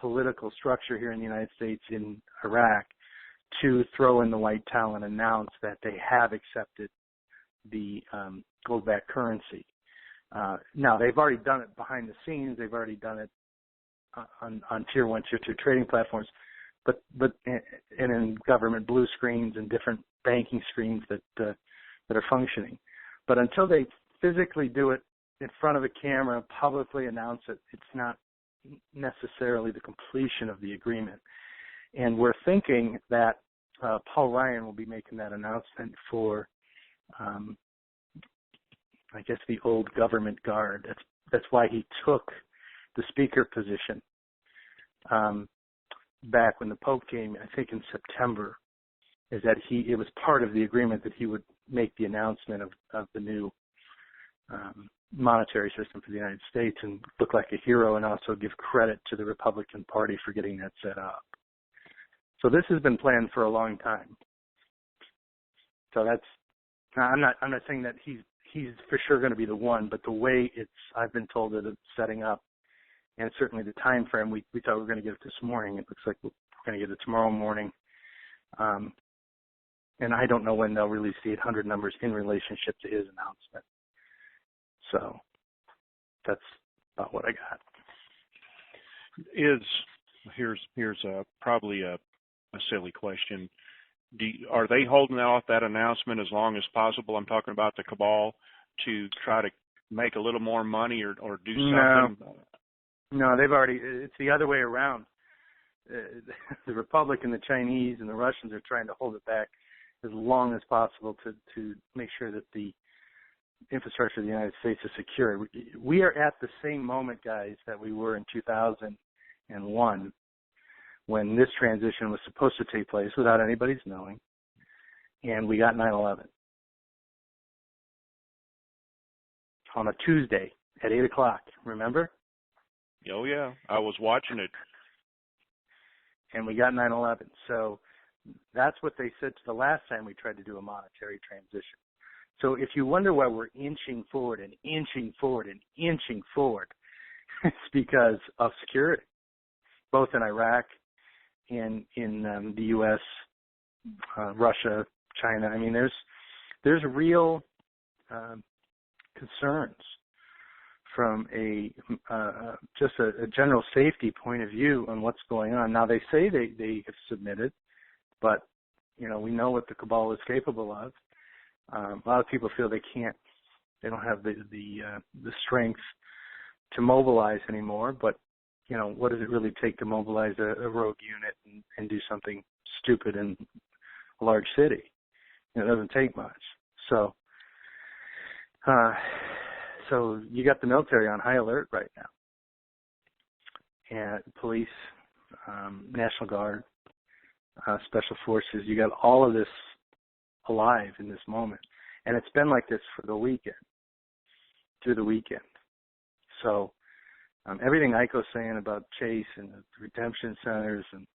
political structure here in the United States, in Iraq, to throw in the white towel and announce that they have accepted the gold-backed currency. Now, they've already done it behind the scenes. They've already done it on Tier 1, Tier 2 trading platforms, but and in government blue screens and different banking screens that are functioning. But until they physically do it in front of a camera, publicly announce it, it's not necessarily the completion of the agreement. And we're thinking that Paul Ryan will be making that announcement for, I guess, the old government guard. That's why he took the speaker position back when the Pope came, I think in September, is that it was part of the agreement that he would make the announcement of the new monetary system for the United States and look like a hero, and also give credit to the Republican Party for getting that set up. So this has been planned for a long time. So I'm not saying that he's for sure going to be the one, but the way I've been told that it's setting up, and certainly the time frame, we thought we were going to get it this morning. It looks like we're going to get it tomorrow morning. And I don't know when they'll release the 800 numbers in relationship to his announcement. So that's about what I got. Here's probably a silly question. Are they holding off that announcement as long as possible? I'm talking about the cabal, to try to make a little more money or do something? No, they've already. It's the other way around. The Republic and the Chinese and the Russians are trying to hold it back as long as possible to make sure that the infrastructure of the United States is secure. We are at the same moment, guys, that we were in 2001 when this transition was supposed to take place without anybody's knowing, and we got 9/11 on a Tuesday at 8 o'clock, remember? Oh, yeah. I was watching it. And we got 9/11. So that's what they said to the last time we tried to do a monetary transition. So if you wonder why we're inching forward and inching forward and inching forward, it's because of security, both in Iraq and in the U.S., Russia, China. I mean, there's real concerns from just a general safety point of view on what's going on. Now they say they have submitted, but we know what the cabal is capable of. A lot of people feel they don't have the strength to mobilize anymore. But what does it really take to mobilize a rogue unit and do something stupid in a large city? It doesn't take much. So you got the military on high alert right now, and police, National Guard, Special Forces. You got all of this alive in this moment, and it's been like this for through the weekend. So everything Iko's saying about Chase and the redemption centers and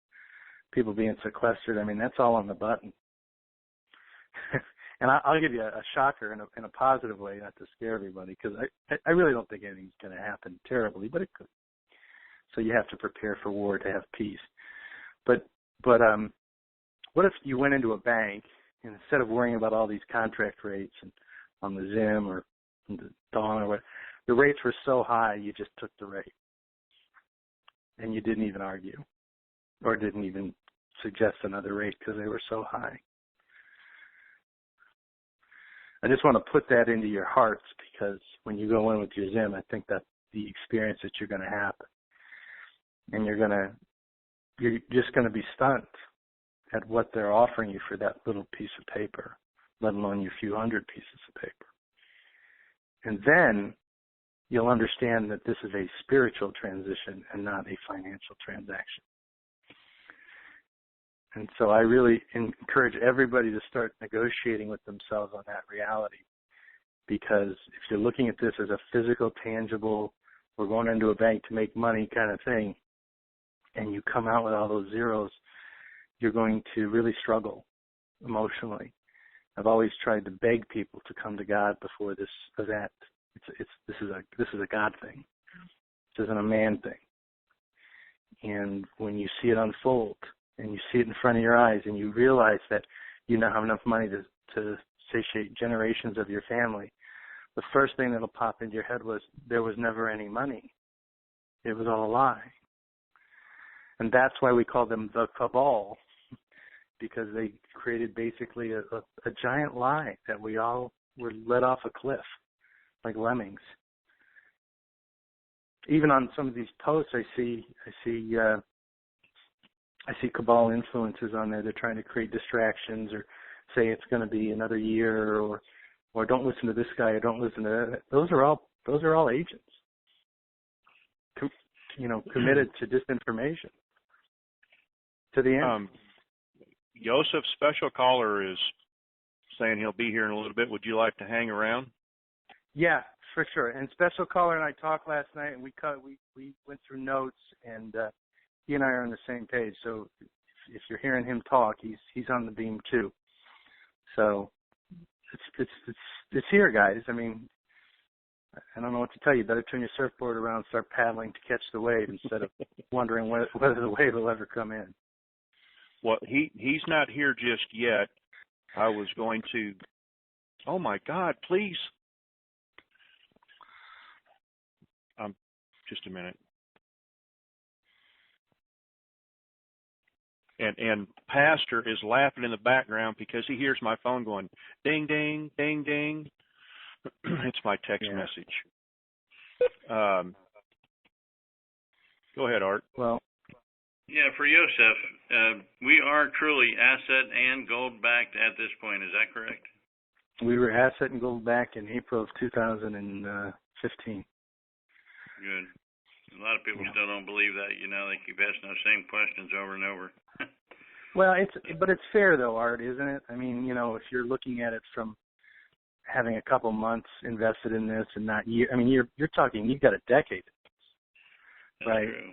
people being sequestered, I mean, that's all on the button. And I'll give you a shocker in a positive way, not to scare everybody, because I really don't think anything's going to happen terribly, but it could. So you have to prepare for war to have peace. But what if you went into a bank and instead of worrying about all these contract rates and on the Zim or the Dawn or what, the rates were so high you just took the rate and you didn't even argue or didn't even suggest another rate because they were so high. I just want to put that into your hearts, because when you go in with your Zim, I think that's the experience that you're going to have. And you're just going to be stunned at what they're offering you for that little piece of paper, let alone your few hundred pieces of paper. And then you'll understand that this is a spiritual transition and not a financial transaction. And so I really encourage everybody to start negotiating with themselves on that reality, because if you're looking at this as a physical, tangible, we're going into a bank to make money kind of thing, and you come out with all those zeros, you're going to really struggle emotionally. I've always tried to beg people to come to God before this event. This is a God thing. This isn't a man thing. And when you see it unfold, and you see it in front of your eyes, and you realize that you now have enough money to satiate generations of your family, the first thing that'll pop into your head was there was never any money. It was all a lie. And that's why we call them the cabal, because they created basically a giant lie that we all were led off a cliff like lemmings. Even on some of these posts, I see cabal influences on there. They're trying to create distractions or say it's going to be another year, or don't listen to this guy or don't listen to that. Those are all agents, committed to disinformation to the end. Joseph's special caller is saying he'll be here in a little bit. Would you like to hang around? Yeah, for sure. And special caller and I talked last night, and we went through notes, and he and I are on the same page. So if you're hearing him talk, he's on the beam too. So it's here, guys. I mean, I don't know what to tell you. Better turn your surfboard around and start paddling to catch the wave instead of wondering whether the wave will ever come in. Well, he's not here just yet. I was going to. Oh my God! Please. Just a minute. And Pastor is laughing in the background because he hears my phone going ding, ding, ding, ding. It's my text Yeah. message. Go ahead, Art. Well, Yeah, for Yosef, we are truly asset and gold backed at this point. Is that correct? we were asset and gold back in April of 2015. Good. A lot of people still don't believe that. You know, they keep asking those same questions over and over. Well, it's fair though, Art, isn't it? I mean, you know, if you're looking at it from having a couple months invested in this and not year, I mean, you're talking, you've got a decade, That's right? true.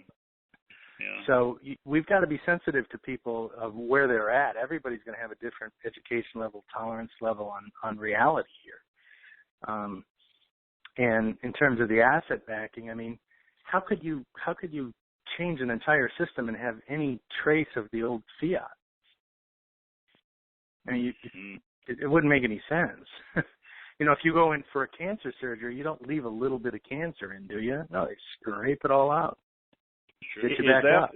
Yeah. So we've got to be sensitive to people of where they're at. Everybody's going to have a different education level, tolerance level on reality here. And in terms of the asset backing, I mean, how could you change an entire system and have any trace of the old fiat? I mean, it wouldn't make any sense. You know, if you go in for a cancer surgery, you don't leave a little bit of cancer in, do you? No, they scrape it all out. Get you back up.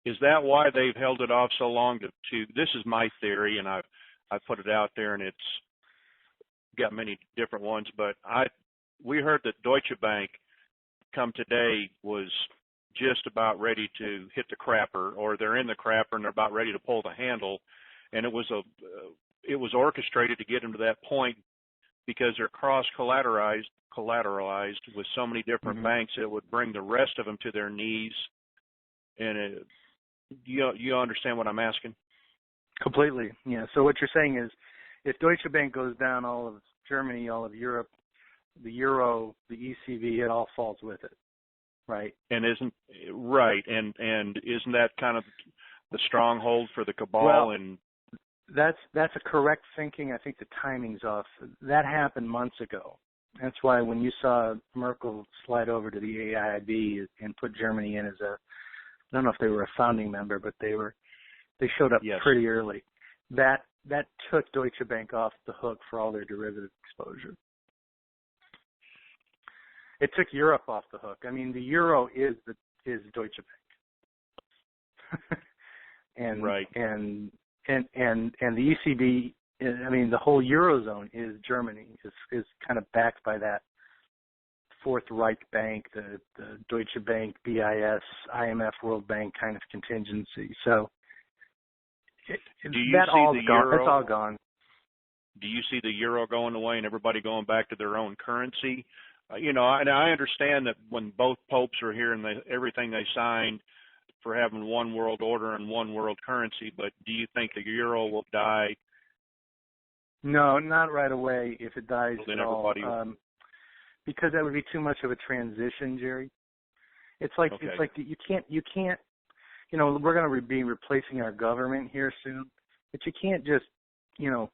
Is that why they've held it off so long to this is my theory, and I put it out there, and it's got many different ones, but we heard that Deutsche Bank come today was just about ready to hit the crapper, or they're in the crapper and they're about ready to pull the handle, and it was orchestrated to get them to that point because they're collateralized with so many different banks that it would bring the rest of them to their knees. And you understand what I'm asking? Completely, yeah. So what you're saying is, if Deutsche Bank goes down, all of Germany, all of Europe, the euro, the ECB, it all falls with it, right? And isn't that kind of the stronghold for the cabal? Well, and that's a correct thinking. I think the timing's off. That happened months ago. That's why when you saw Merkel slide over to the AIIB and put Germany in as I don't know if they were a founding member, but they showed up pretty early. That took Deutsche Bank off the hook for all their derivative exposure. It took Europe off the hook. I mean, the euro is Deutsche Bank, and right. and the ECB. I mean, the whole eurozone is Germany. Is kind of backed by that Fourth Reich Bank, the Deutsche Bank, BIS, IMF, World Bank kind of contingency. So that's all gone. Do you see the euro going away and everybody going back to their own currency? You know, and I understand that when both popes are here and everything they signed for having one world order and one world currency, but do you think the euro will die? No, not right away if it dies Then at all. everybody Because that would be too much of a transition, Jerry. It's like you can't. You know, we're going to be replacing our government here soon, but you can't just, you know,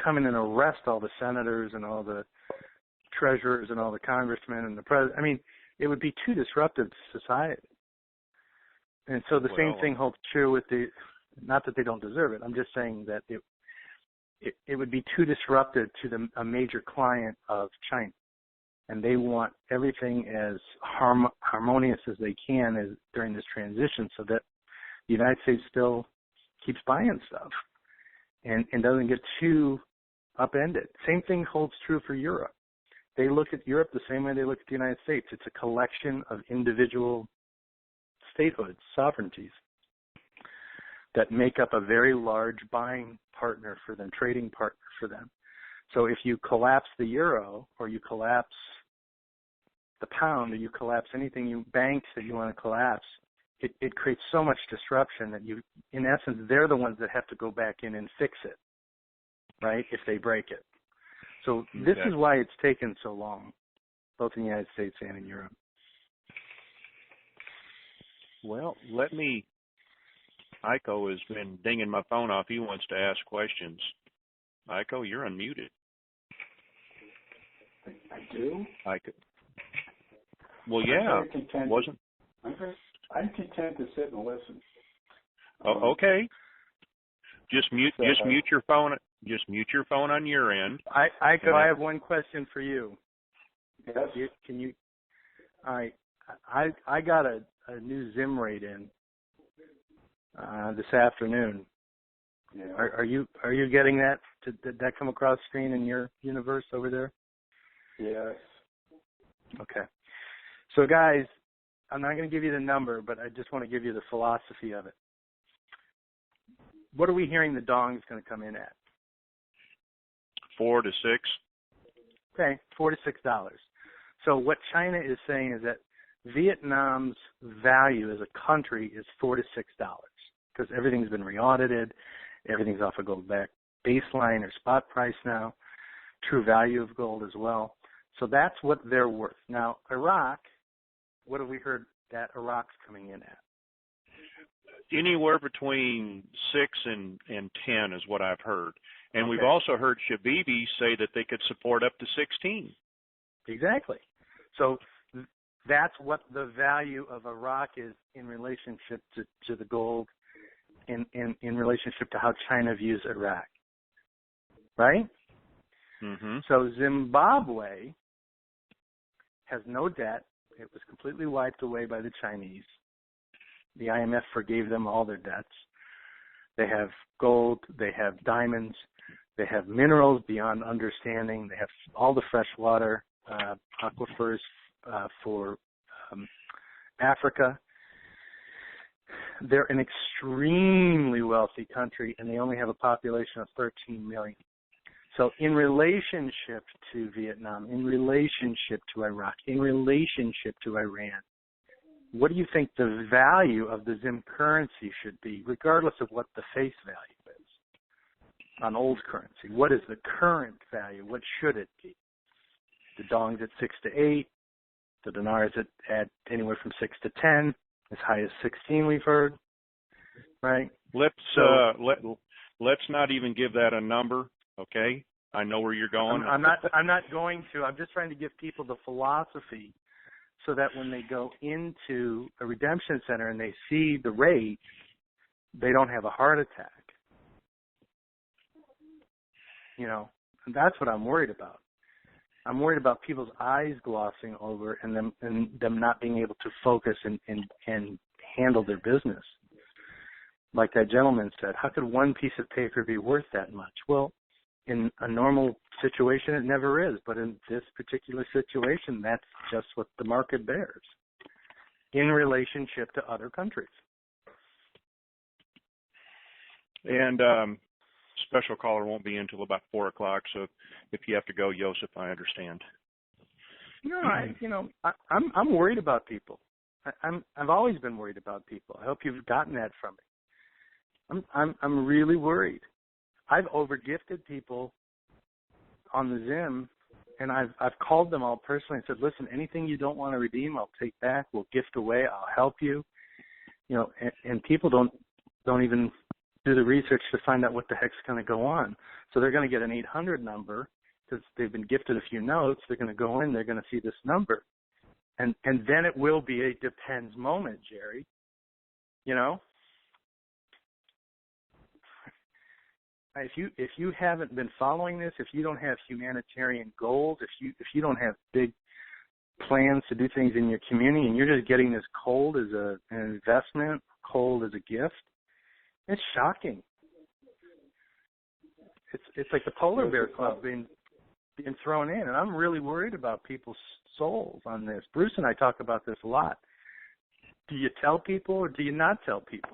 come in and arrest all the senators and all the treasurers and all the congressmen and the president. I mean, it would be too disruptive to society. And so the same thing holds true with not that they don't deserve it. I'm just saying that it would be too disruptive to a major client of China. And they want everything as harmonious as they can during this transition so that the United States still keeps buying stuff and doesn't get too upended. Same thing holds true for Europe. They look at Europe the same way they look at the United States. It's a collection of individual statehoods, sovereignties, that make up a very large buying partner for them, trading partner for them. So if you collapse the euro or you collapse the pound or you collapse anything, banks that you want to collapse, it creates so much disruption that in essence, they're the ones that have to go back in and fix it, right, if they break it. So this is why it's taken so long, both in the United States and in Europe. Well, Iko has been dinging my phone off. He wants to ask questions. Iko, you're unmuted. I do? Iko. Well, yeah. I'm content to sit and listen. Okay. Just mute your phone. Just mute your phone on your end. I have one question for you. Yes. Can you? I got a new Zim rate in this afternoon. Yeah. Are you getting that? Did that come across screen in your universe over there? Yes. Okay. So, guys, I'm not going to give you the number, but I just want to give you the philosophy of it. What are we hearing the dong's going to come in at? $4 to $6. Okay, $4 to $6. So what China is saying is that Vietnam's value as a country is $4 to $6 because everything's been re-audited, everything's off a gold-backed baseline or spot price now, true value of gold as well. So that's what they're worth. Now, Iraq, what have we heard that Iraq's coming in at? Anywhere between 6 and 10 is what I've heard. And Okay. We've also heard Shabibi say that they could support up to 16. Exactly. So that's what the value of Iraq is in relationship to the gold, in relationship to how China views Iraq. Right? Mm-hmm. So Zimbabwe has no debt. It was completely wiped away by the Chinese. The IMF forgave them all their debts. They have gold. They have diamonds. They have minerals beyond understanding. They have all the fresh water aquifers for Africa. They're an extremely wealthy country, and they only have a population of 13 million. So in relationship to Vietnam, in relationship to Iraq, in relationship to Iran, what do you think the value of the Zim currency should be, regardless of what the face value is on old currency? What is the current value? What should it be? The dong's at 6 to 8. The dinar is at anywhere from 6 to 10, as high as 16 we've heard, right? Let's not even give that a number, okay? I know where you're going. I'm not going to. I'm just trying to give people the philosophy so that when they go into a redemption center and they see the rate, they don't have a heart attack. You know, and that's what I'm worried about. I'm worried about people's eyes glossing over and them not being able to focus and handle their business. Like that gentleman said, how could one piece of paper be worth that much? Well, in a normal situation, it never is. But in this particular situation, that's just what the market bears in relationship to other countries. And special caller won't be until about 4 o'clock. So if you have to go, Joseph, I understand. No, I'm worried about people. I've always been worried about people. I hope you've gotten that from me. I'm really worried. I've overgifted people on the Zim, and I've called them all personally and said, listen, anything you don't want to redeem, I'll take back. We'll gift away. I'll help you. You know, and people don't even do the research to find out what the heck's going to go on. So they're going to get an 800 number because they've been gifted a few notes. They're going to go in. They're going to see this number, and then it will be a depends moment, Jerry. You know. If you haven't been following this, if you don't have humanitarian goals, if you don't have big plans to do things in your community, and you're just getting this cold as an investment, cold as a gift, it's shocking. It's like the polar bear club being thrown in, and I'm really worried about people's souls on this. Bruce and I talk about this a lot. Do you tell people or do you not tell people?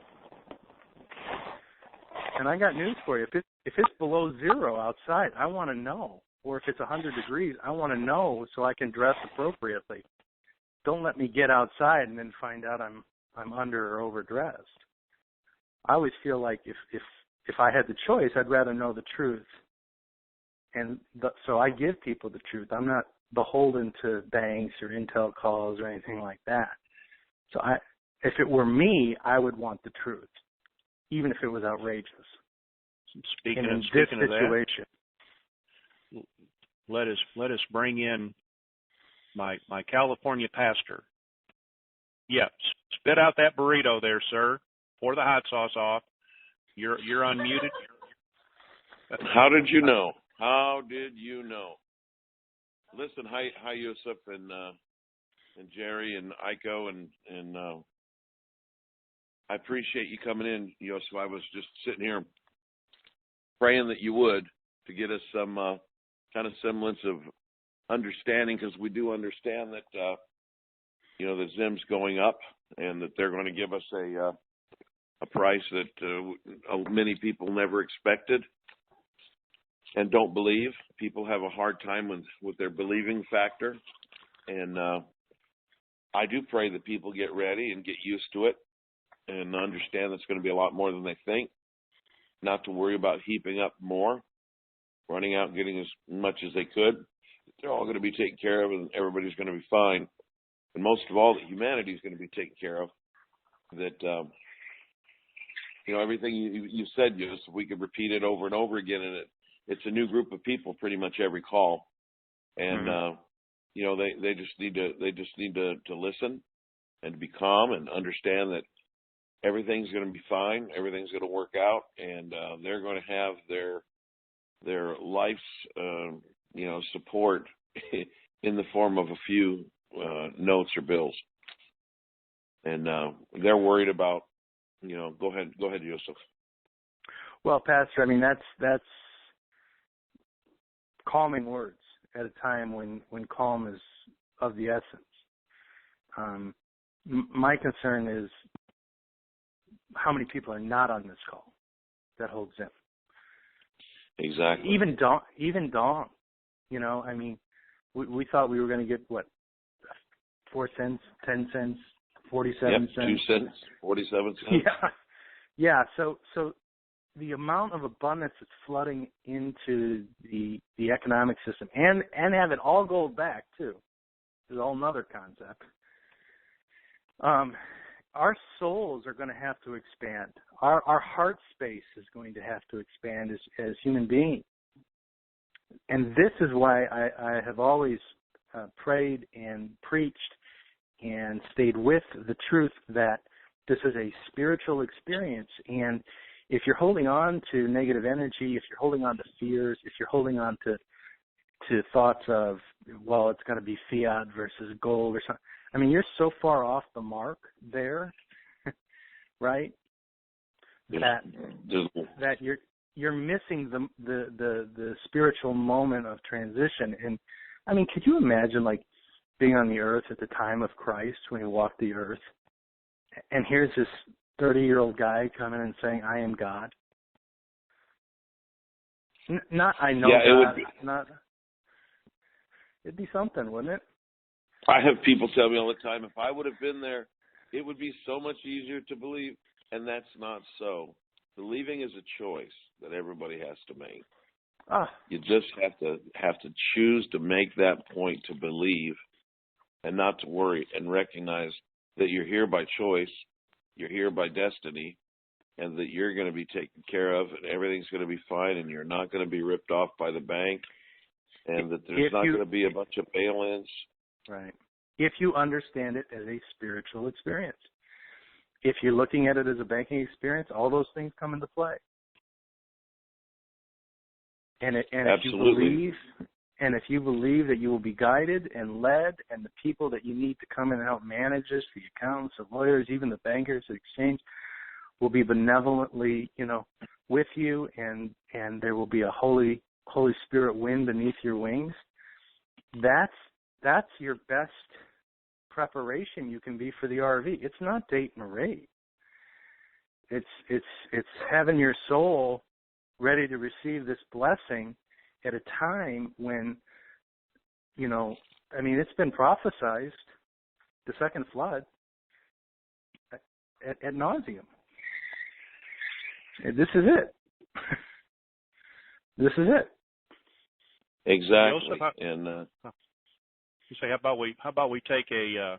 And I got news for you. If it's below 0 outside, I want to know. Or if it's 100 degrees, I want to know so I can dress appropriately. Don't let me get outside and then find out I'm under or overdressed. I always feel like if I had the choice, I'd rather know the truth. And so I give people the truth. I'm not beholden to banks or intel calls or anything like that. So if it were me, I would want the truth, even if it was outrageous. Speaking in of this situation, that, let us bring in my California pastor. Yep, spit out that burrito there, sir. Pour the hot sauce off. You're unmuted. How did you know? How did you know? Listen, hi, Yusuf and Jerry and Iko and I appreciate you coming in, Yusuf. I was just sitting here praying that you would to get us some kind of semblance of understanding, because we do understand that the Zim's going up, and that they're going to give us a price that many people never expected and don't believe. People have a hard time with their believing factor, and I do pray that people get ready and get used to it and understand it's going to be a lot more than they think, not to worry about heaping up more, running out and getting as much as they could. They're all going to be taken care of, and everybody's going to be fine. And most of all, that humanity is going to be taken care of. That, everything you said, Joseph, we could repeat it over and over again, and it's a new group of people pretty much every call. And, they just need to listen and to be calm and understand that everything's going to be fine. Everything's going to work out, and they're going to have their life's, support in the form of a few notes or bills. And they're worried about, go ahead, Joseph. Well, Pastor, I mean, that's calming words at a time when calm is of the essence. My concern is how many people are not on this call that holds in. Exactly. Even Dawn, I mean, we thought we were going to get, 4 cents, 10 cents, 47 cents. 2 cents, 47 cents. Yeah. So the amount of abundance that's flooding into the economic system and have it all go back too is a whole nother concept. Our souls are going to have to expand. Our heart space is going to have to expand as human beings. And this is why I have always prayed and preached and stayed with the truth that this is a spiritual experience. And if you're holding on to negative energy, if you're holding on to fears, if you're holding on to thoughts of, it's going to be fiat versus gold or something, I mean, you're so far off the mark there, right? That you're missing the spiritual moment of transition. And I mean, could you imagine being on the earth at the time of Christ when he walked the earth, and here's this 30-year-old guy coming and saying, "I am God." Not I know God. It'd be something, wouldn't it? I have people tell me all the time, if I would have been there, it would be so much easier to believe, and that's not so. Believing is a choice that everybody has to make. You just have to choose to make that point to believe and not to worry, and recognize that you're here by choice, you're here by destiny, and that you're going to be taken care of, and everything's going to be fine, and you're not going to be ripped off by the bank, and that there's not going to be a bunch of bail-ins. Right. If you understand it as a spiritual experience. If you're looking at it as a banking experience, all those things come into play. And Absolutely. if you believe that you will be guided and led, and the people that you need to come in and help manage this, the accountants, the lawyers, even the bankers, the exchange, will be benevolently, with you, and there will be a Holy Spirit wind beneath your wings. That's your best preparation you can be for the RV. It's not date and rate. It's having your soul ready to receive this blessing at a time when, it's been prophesized, the second flood, ad nauseum. This is it. This is it. Exactly. Joseph, you say, how about we take a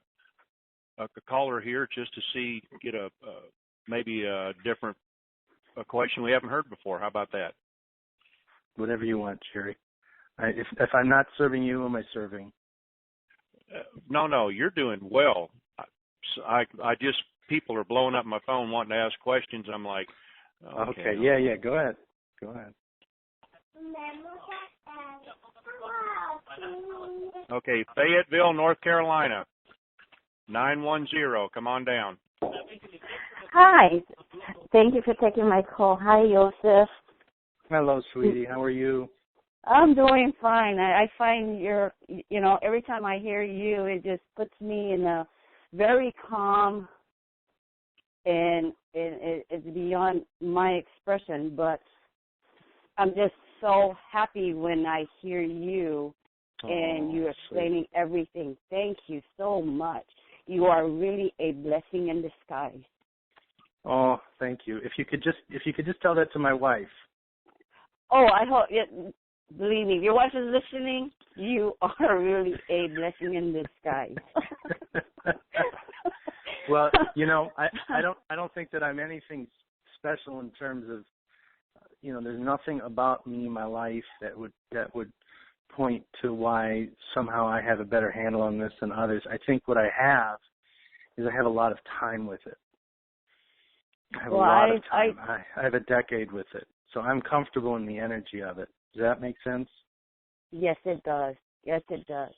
caller here just to get maybe a different question we haven't heard before. How about that? Whatever you want, Sherry. If I'm not serving you, who am I serving? No, you're doing well. I just, people are blowing up my phone wanting to ask questions. I'm like, okay. Yeah. Go ahead. Okay, Fayetteville, North Carolina, 910. Come on down. Hi. Thank you for taking my call. Hi, Joseph. Hello, sweetie. How are you? I'm doing fine. I find every time I hear you, it just puts me in a very calm, and it's beyond my expression, but I'm just so happy when I hear you and you're explaining everything. Thank you so much. You are really a blessing in disguise. Oh, thank you. If you could just tell that to my wife. Oh, I hope. Believe me, if your wife is listening, you are really a blessing in disguise. Well, I don't think that I'm anything special in terms of, there's nothing about me in my life that would point to why somehow I have a better handle on this than others. I think what I have is I have a lot of time with it. I have a lot of time. I have a decade with it. So I'm comfortable in the energy of it. Does that make sense? Yes, it does. Yes, it does.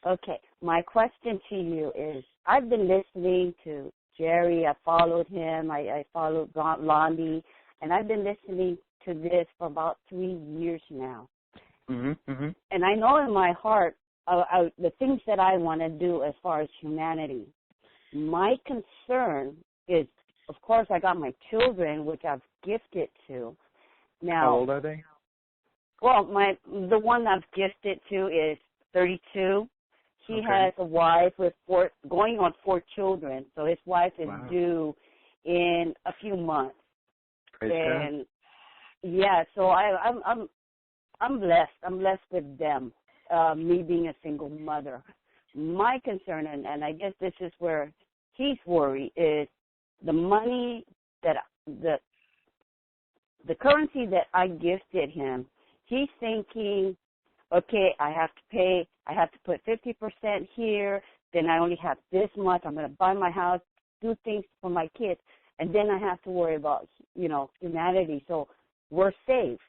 Okay, my question to you is, I've been listening to Jerry. I followed him. I followed Londi, and I've been listening to this for about 3 years now. Mm-hmm. And I know in my heart the things that I want to do as far as humanity. My concern is, of course, I got my children, which I've gifted to. Now, how old are they? Well, the one I've gifted to is 32. He has a wife with going on 4 children. So his wife is due in a few months. Praise and yeah, so I'm blessed. I'm blessed with them. Me being a single mother. My concern, and I guess this is where he's worried, is the money that the currency that I gifted him. He's thinking, okay, I have to put 50% here, then I only have this much, I'm going to buy my house, do things for my kids, and then I have to worry about, humanity. So we're safe.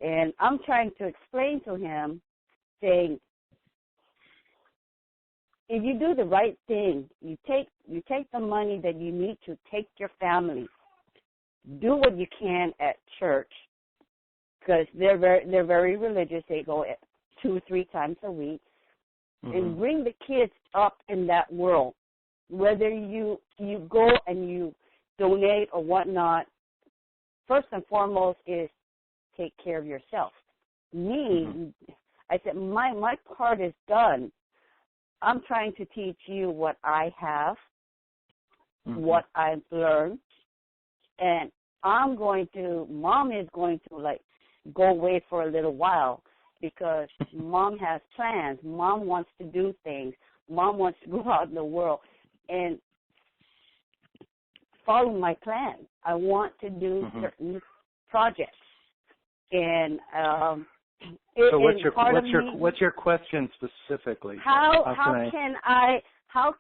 And I'm trying to explain to him, saying, if you do the right thing, you take the money that you need to take your family, do what you can at church, because they're very religious. They go 2-3 times a week, and bring the kids up in that world. Whether you go and you donate or whatnot, first and foremost is take care of yourself. Me, I said my part is done. I'm trying to teach you what I have, what I've learned, and Mom is going to go away for a little while because Mom has plans. Mom wants to do things. Mom wants to go out in the world and follow my plan. I want to do certain projects. And so what's your question specifically? How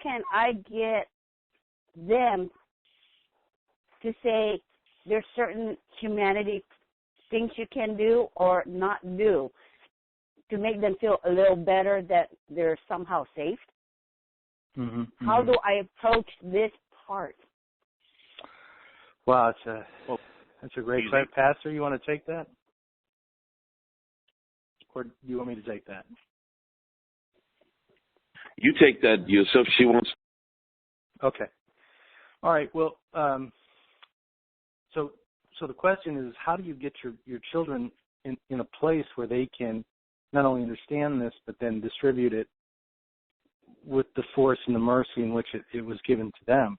can I get them to say there's certain humanity things you can do or not do to make them feel a little better that they're somehow safe? How do I approach this part? Wow, that's a great question. Pastor, you want to take that? Or do you want me to take that? You take that, Yusuf. She wants. Okay. All right. Well, so the question is, how do you get your children in a place where they can not only understand this, but then distribute it with the force and the mercy in which it was given to them?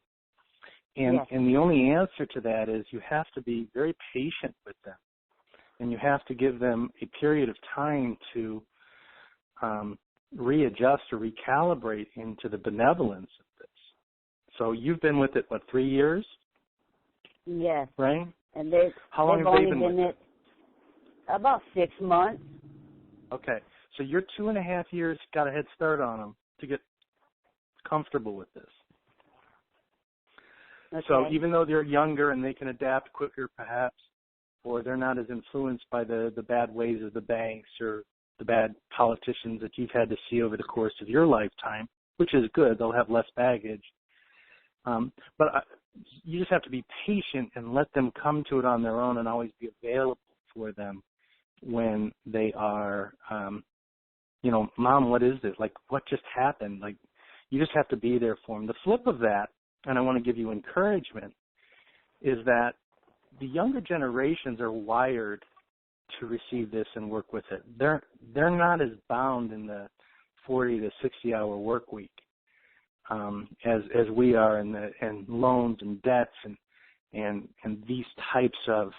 And the only answer to that is you have to be very patient with them. And you have to give them a period of time to readjust or recalibrate into the benevolence of this. So you've been with it, 3 years? Yes. Right? And how long have they been with it? About 6 months. Okay. So you're 2.5 years got a head start on them to get comfortable with this. Okay. So even though they're younger and they can adapt quicker perhaps, or they're not as influenced by the bad ways of the banks or the bad politicians that you've had to see over the course of your lifetime, which is good. They'll have less baggage. But you just have to be patient and let them come to it on their own and always be available for them when they are, you know, Mom, what is this? Like, what just happened? Like, you just have to be there for them. The flip of that, and I want to give you encouragement, is that the younger generations are wired to receive this and work with it. They're not as bound in the 40 to 60-hour work week as we are in loans and debts and these types of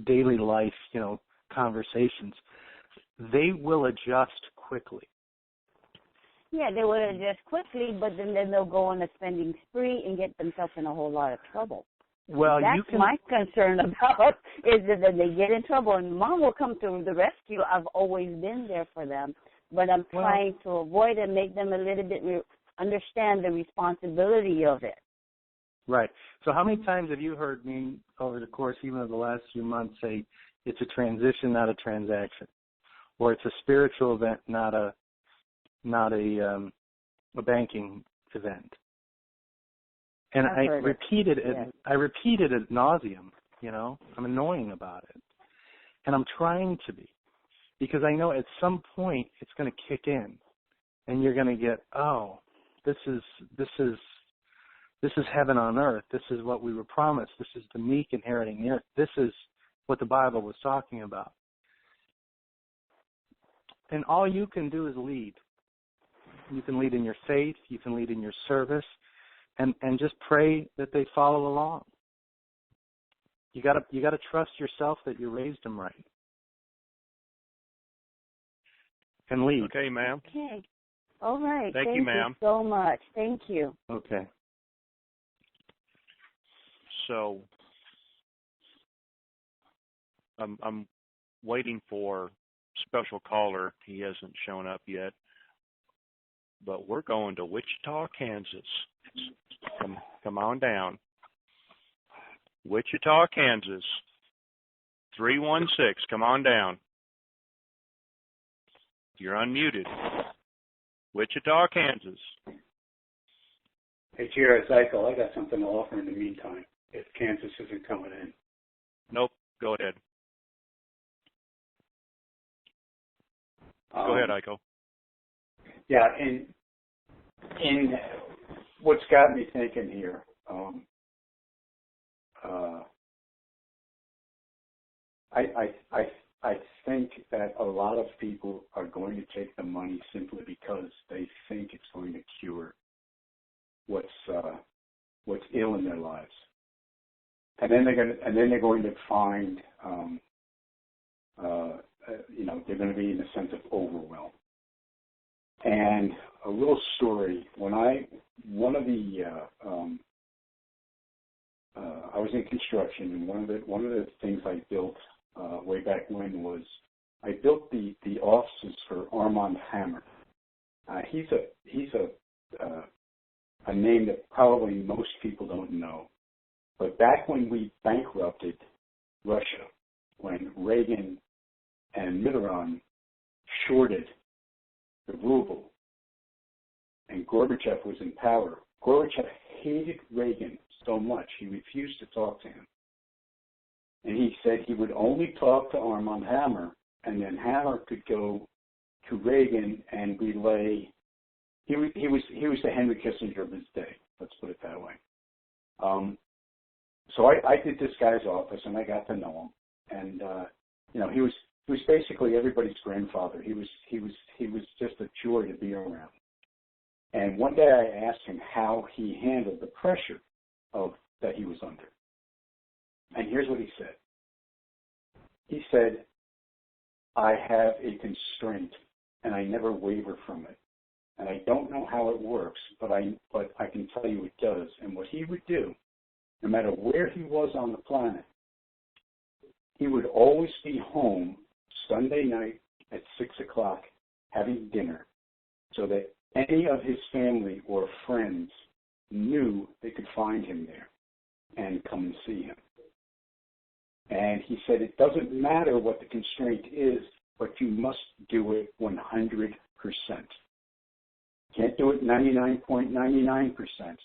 daily life, you know, conversations. They will adjust quickly. Yeah, they will adjust quickly, but then they'll go on a spending spree and get themselves in a whole lot of trouble. Well, that's my concern about is that they get in trouble, and Mom will come to the rescue. I've always been there for them, but I'm trying to avoid and make them a little bit understand the responsibility of it. Right. So how many times have you heard me over the course even of the last few months say it's a transition, not a transaction, or it's a spiritual event, not a banking event? And I repeated it. Yes. I repeated it ad nauseum. You know, I'm annoying about it, and I'm trying to be, because I know at some point it's going to kick in, and you're going to get, oh, this is heaven on earth. This is what we were promised. This is the meek inheriting the earth. This is what the Bible was talking about. And all you can do is lead. You can lead in your faith. You can lead in your service. And just pray that they follow along. You gotta trust yourself that you raised them right. And lead. Okay, ma'am. Okay. All right. Thank you, ma'am. Thank you so much. Thank you. Okay. So I'm waiting for special caller. He hasn't shown up yet. But we're going to Wichita, Kansas. Come on down. Wichita, Kansas. 316. Come on down. You're unmuted. Wichita, Kansas. Hey, Jared, Zykel, I got something to offer in the meantime, if Kansas isn't coming in. Nope. Go ahead. Go ahead, Iko. Yeah, and what's got me thinking here, I think that a lot of people are going to take the money simply because they think it's going to cure what's ill in their lives, and then they're going to find, they're going to be in a sense of overwhelm. And a little story: I was in construction, and one of the things I built way back when was I built the offices for Armand Hammer. He's a name that probably most people don't know, but back when we bankrupted Russia, when Reagan and Mitterrand shorted the ruble, and Gorbachev was in power. Gorbachev hated Reagan so much he refused to talk to him. And he said he would only talk to Armand Hammer, and then Hammer could go to Reagan and relay. He was the Henry Kissinger of his day. Let's put it that way. So I did this guy's office, and I got to know him. And he was basically everybody's grandfather. He was just a joy to be around. And one day I asked him how he handled the pressure that he was under. And here's what he said. He said, I have a constraint, and I never waver from it. And I don't know how it works, but I can tell you it does. And what he would do, no matter where he was on the planet, he would always be home Sunday night at 6 o'clock having dinner, so that any of his family or friends knew they could find him there and come and see him. And he said it doesn't matter what the constraint is, but you must do it 100%. Can't do it 99.99%.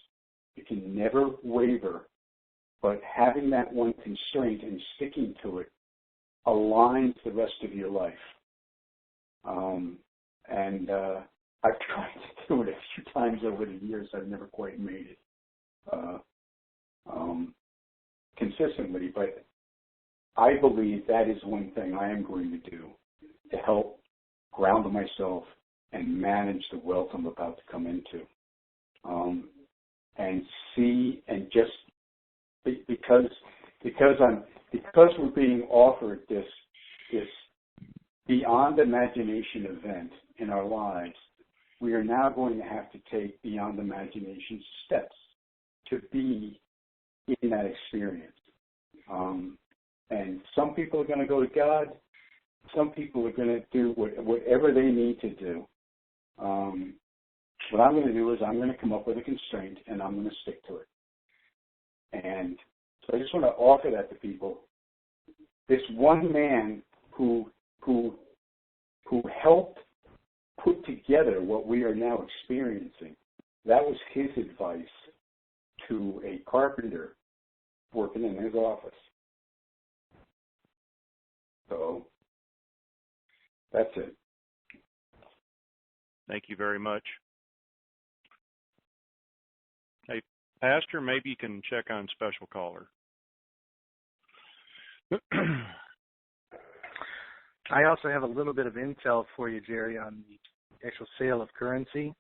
You can never waver, but having that one constraint and sticking to it aligns the rest of your life. I've tried to do it a few times over the years. I've never quite made it consistently, but I believe that is one thing I am going to do to help ground myself and manage the wealth I'm about to come into. And see, and just because we're being offered this beyond imagination event in our lives, we are now going to have to take beyond imagination steps to be in that experience. And some people are going to go to God. Some people are going to do whatever they need to do. What I'm going to do is I'm going to come up with a constraint and I'm going to stick to it. And so I just want to offer that to people. This one man who helped put together what we are now experiencing, that was his advice to a carpenter working in his office. So that's it. Thank you very much. Hey, Pastor, maybe you can check on special caller. I also have a little bit of intel for you, Jerry, on the actual sale of currency.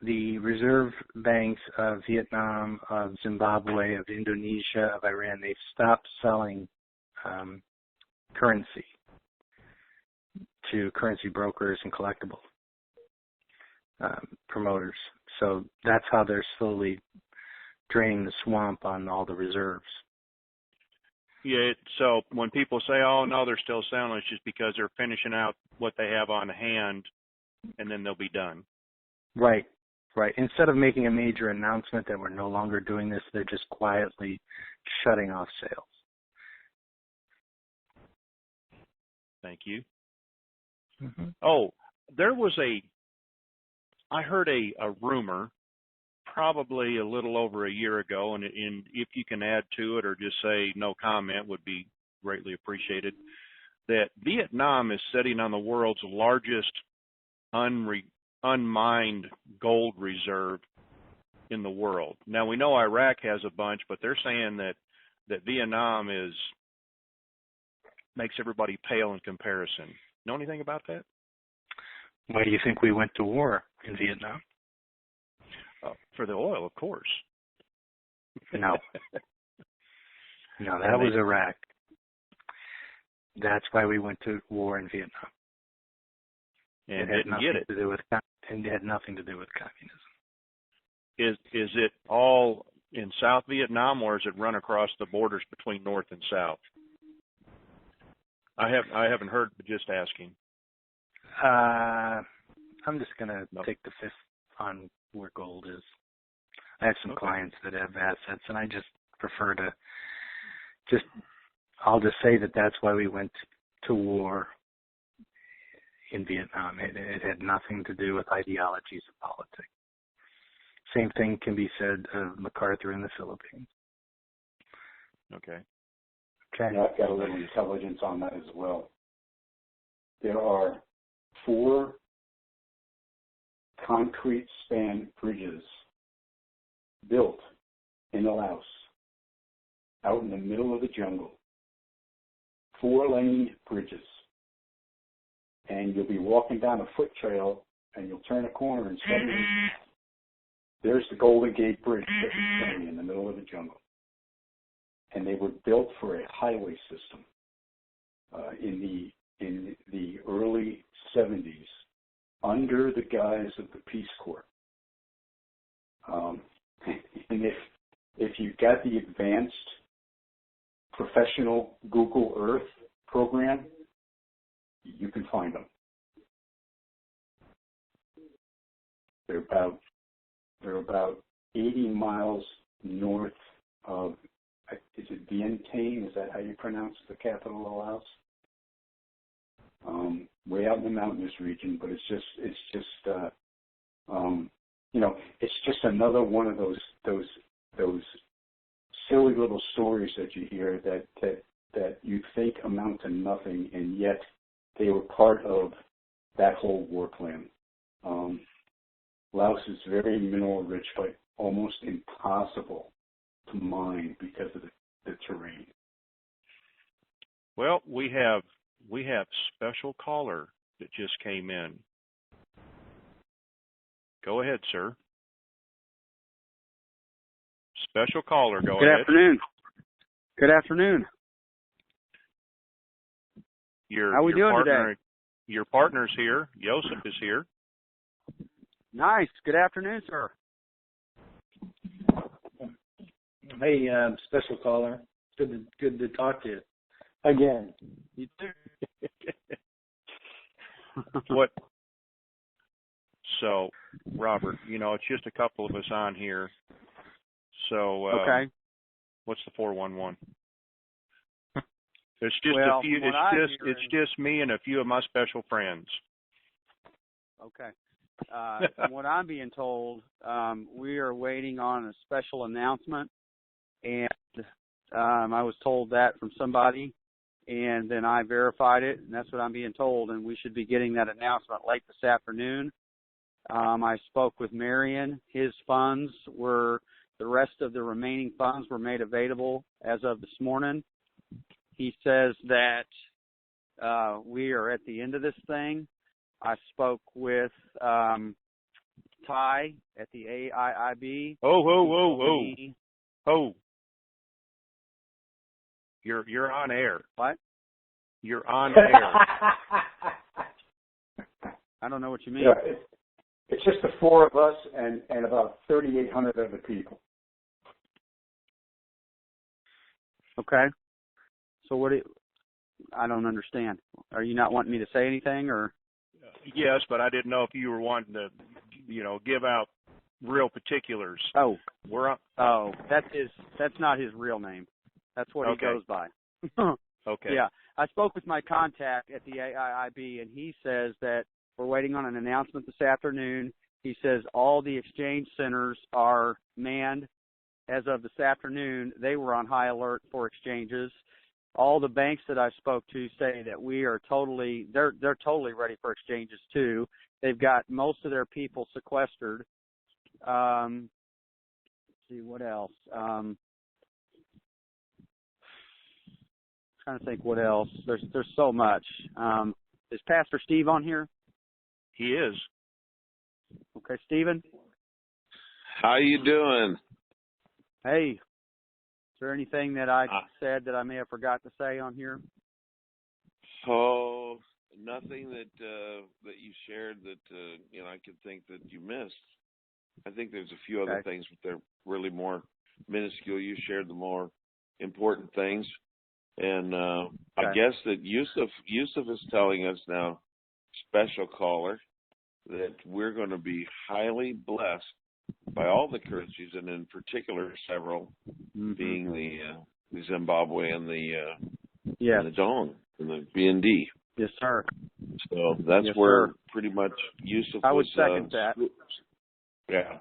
The reserve banks of Vietnam, of Zimbabwe, of Indonesia, of Iran, they've stopped selling currency to currency brokers and collectible promoters. So that's how they're slowly draining the swamp on all the reserves. Yeah, so when people say, oh, no, they're still selling, it's just because they're finishing out what they have on hand, and then they'll be done. Right. Instead of making a major announcement that we're no longer doing this, they're just quietly shutting off sales. Thank you. Mm-hmm. Oh, there was I heard a rumor probably a little over a year ago, and if you can add to it or just say no comment would be greatly appreciated, that Vietnam is sitting on the world's largest unmined gold reserve in the world. Now, we know Iraq has a bunch, but they're saying that Vietnam makes everybody pale in comparison. Know anything about that? Why do you think we went to war in Vietnam? For the oil, of course. No, that was Iraq. That's why we went to war in Vietnam. And didn't get it. And it had nothing to do with communism. Is it all in South Vietnam, or is it run across the borders between North and South? I haven't heard, but just asking. I'm just going to take the fifth on where gold is. I have some clients that have assets, and I just prefer to I'll just say that that's why we went to war in Vietnam. It had nothing to do with ideologies of politics. Same thing can be said of MacArthur in the Philippines. Okay. Yeah, I've got a little intelligence on that as well. There are 4 concrete span bridges built in Laos, out in the middle of the jungle. 4-lane bridges. And you'll be walking down a foot trail, and you'll turn a corner, and suddenly there's the Golden Gate Bridge that was standing in the middle of the jungle. And they were built for a highway system in the early 70s under the guise of the Peace Corps. And if you've got the advanced professional Google Earth program, you can find them. They're about 80 miles north of, is it Vientiane? Is that how you pronounce the capital of Laos? Way out in the mountainous region, but it's just another one of those silly little stories that you hear that that you think amount to nothing, and yet they were part of that whole war plan. Laos is very mineral rich, but almost impossible to mine because of the terrain. Well, we have special caller that just came in. Go ahead, sir. Special caller, go ahead. Good afternoon. Good afternoon. How we doing today? Your partner's here. Joseph is here. Nice. Good afternoon, sir. Hey, special caller. Good to talk to you again. You too. What? So, Robert, it's just a couple of us on here. So, okay. What's the 411? It's just well, a few. It's just me and a few of my special friends. Okay. From what I'm being told, we are waiting on a special announcement, and I was told that from somebody, and then I verified it, and that's what I'm being told, and we should be getting that announcement late this afternoon. I spoke with Marion. His funds the rest of the remaining funds were made available as of this morning. He says that we are at the end of this thing. I spoke with Ty at the AIIB. Oh. You're on air. What? You're on air. I don't know what you mean. Yeah, it's just the four of us and about 3,800 other people. Okay. So I don't understand. Are you not wanting me to say anything, or? Yes, but I didn't know if you were wanting to, give out real particulars. Oh. We're up. Oh, that's not his real name. That's what he goes by. Okay. Yeah. I spoke with my contact at the AIIB, and he says that we're waiting on an announcement this afternoon. He says all the exchange centers are manned. As of this afternoon, they were on high alert for exchanges. All the banks that I spoke to say that they're totally ready for exchanges too. They've got most of their people sequestered. Let's see what else. Trying to think what else. There's so much. Is Pastor Steve on here? He is. Okay, Stephen. How you doing? Hey. Is there anything that I said that I may have forgot to say on here? Oh, nothing that you shared that I could think that you missed. I think there's a few other things, but they're really more minuscule. You shared the more important things, and I guess that Yusuf is telling us now, special caller, that we're going to be highly blessed by all the currencies, and in particular several, being the Zimbabwe and and the Dong and the BND. Yes, sir. So that's where pretty much Yusuf I would was. second that. Yeah,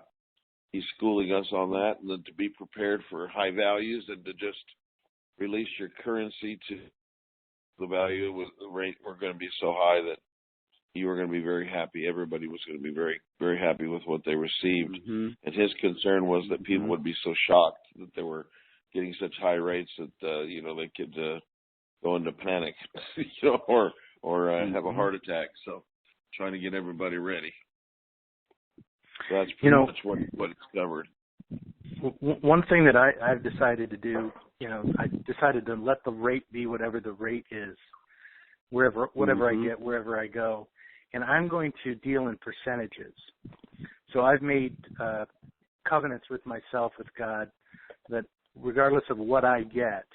he's schooling us on that, and then to be prepared for high values and to just release your currency to the value with the rate. We're going to be so high that you were going to be very happy. Everybody was going to be very, very happy with what they received. And his concern was that people would be so shocked that they were getting such high rates that, they could go into panic, or have a heart attack. So trying to get everybody ready. So that's pretty much what it's covered. One thing that I've decided to do, I decided to let the rate be whatever the rate is, whatever I get, wherever I go. And I'm going to deal in percentages. So I've made covenants with myself, with God, that regardless of what I get,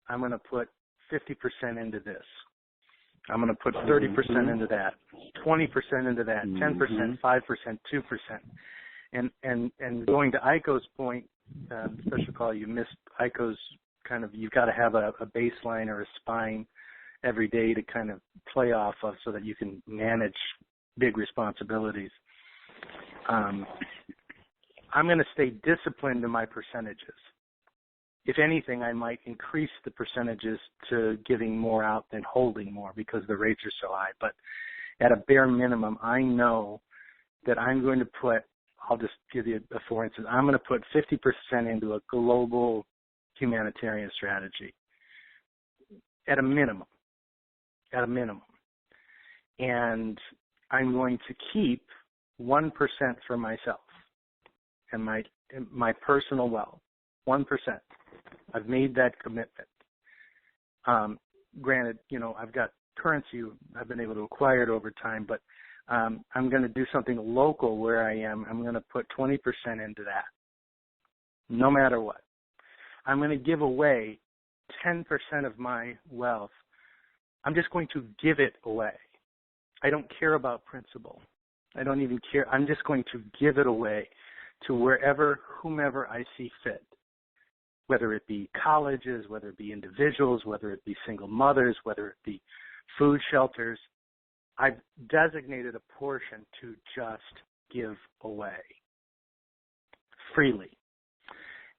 I'm going to put 50% into this. I'm going to put 30% into that, 20% into that, 10%, 5%, 2%. And going to Aiko's point, special call, you missed Aiko's you've got to have a baseline or a spine every day to kind of play off of so that you can manage big responsibilities. I'm going to stay disciplined in my percentages. if anything, I might increase the percentages to giving more out than holding more because the rates are so high. But at a bare minimum, I know that I'm going to put, I'll just give you a for instance, I'm going to put 50% into a global humanitarian strategy at a minimum. And I'm going to keep 1% for myself and my personal wealth. 1%. I've made that commitment. Granted, I've got currency I've been able to acquire it over time, but I'm going to do something local where I am. I'm going to put 20% into that, no matter what. I'm going to give away 10% of my wealth. I'm just going to give it away. I don't care about principal. I don't even care. I'm just going to give it away to whomever I see fit, whether it be colleges, whether it be individuals, whether it be single mothers, whether it be food shelters. I've designated a portion to just give away freely.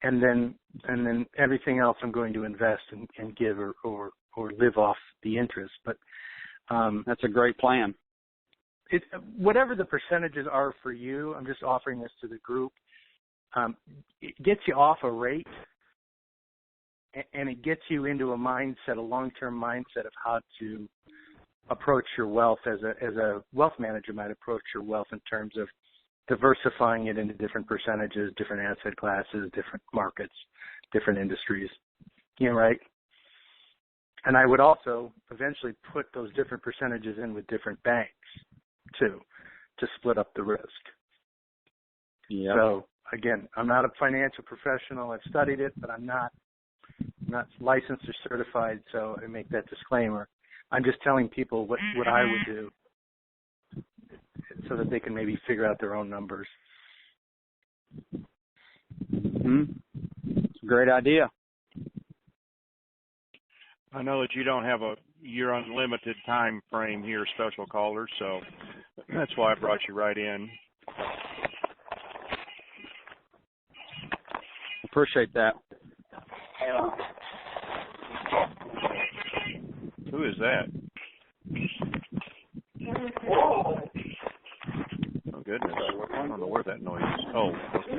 And then everything else I'm going to invest and give or live off the interest. But that's a great plan. Whatever the percentages are for you, I'm just offering this to the group. It gets you off a rate, and it gets you into a mindset, a long-term mindset of how to approach your wealth as a wealth manager might approach your wealth in terms of diversifying it into different percentages, different asset classes, different markets, different industries. Right? And I would also eventually put those different percentages in with different banks too, to split up the risk. Yep. So again, I'm not a financial professional. I've studied it, but I'm not licensed or certified, so I make that disclaimer. I'm just telling people what I would do so that they can maybe figure out their own numbers. Mm-hmm. It's a great idea. I know that you don't have your unlimited time frame here, special caller, so that's why I brought you right in. Appreciate that. Who is that? Oh, goodness. I don't know where that noise is. Oh, okay.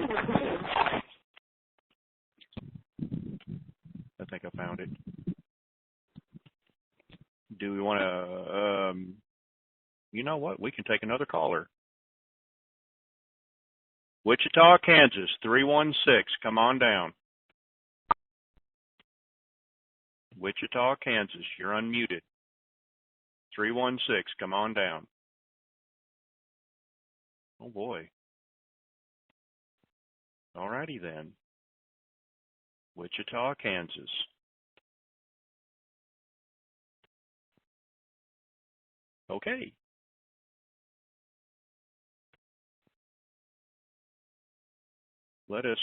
I think I found it. Do we want to, you know what? We can take another caller. Wichita, Kansas, 316. Come on down. Wichita, Kansas, you're unmuted. 316, come on down. Oh, boy. All righty then. Wichita, Kansas. Okay. Let us.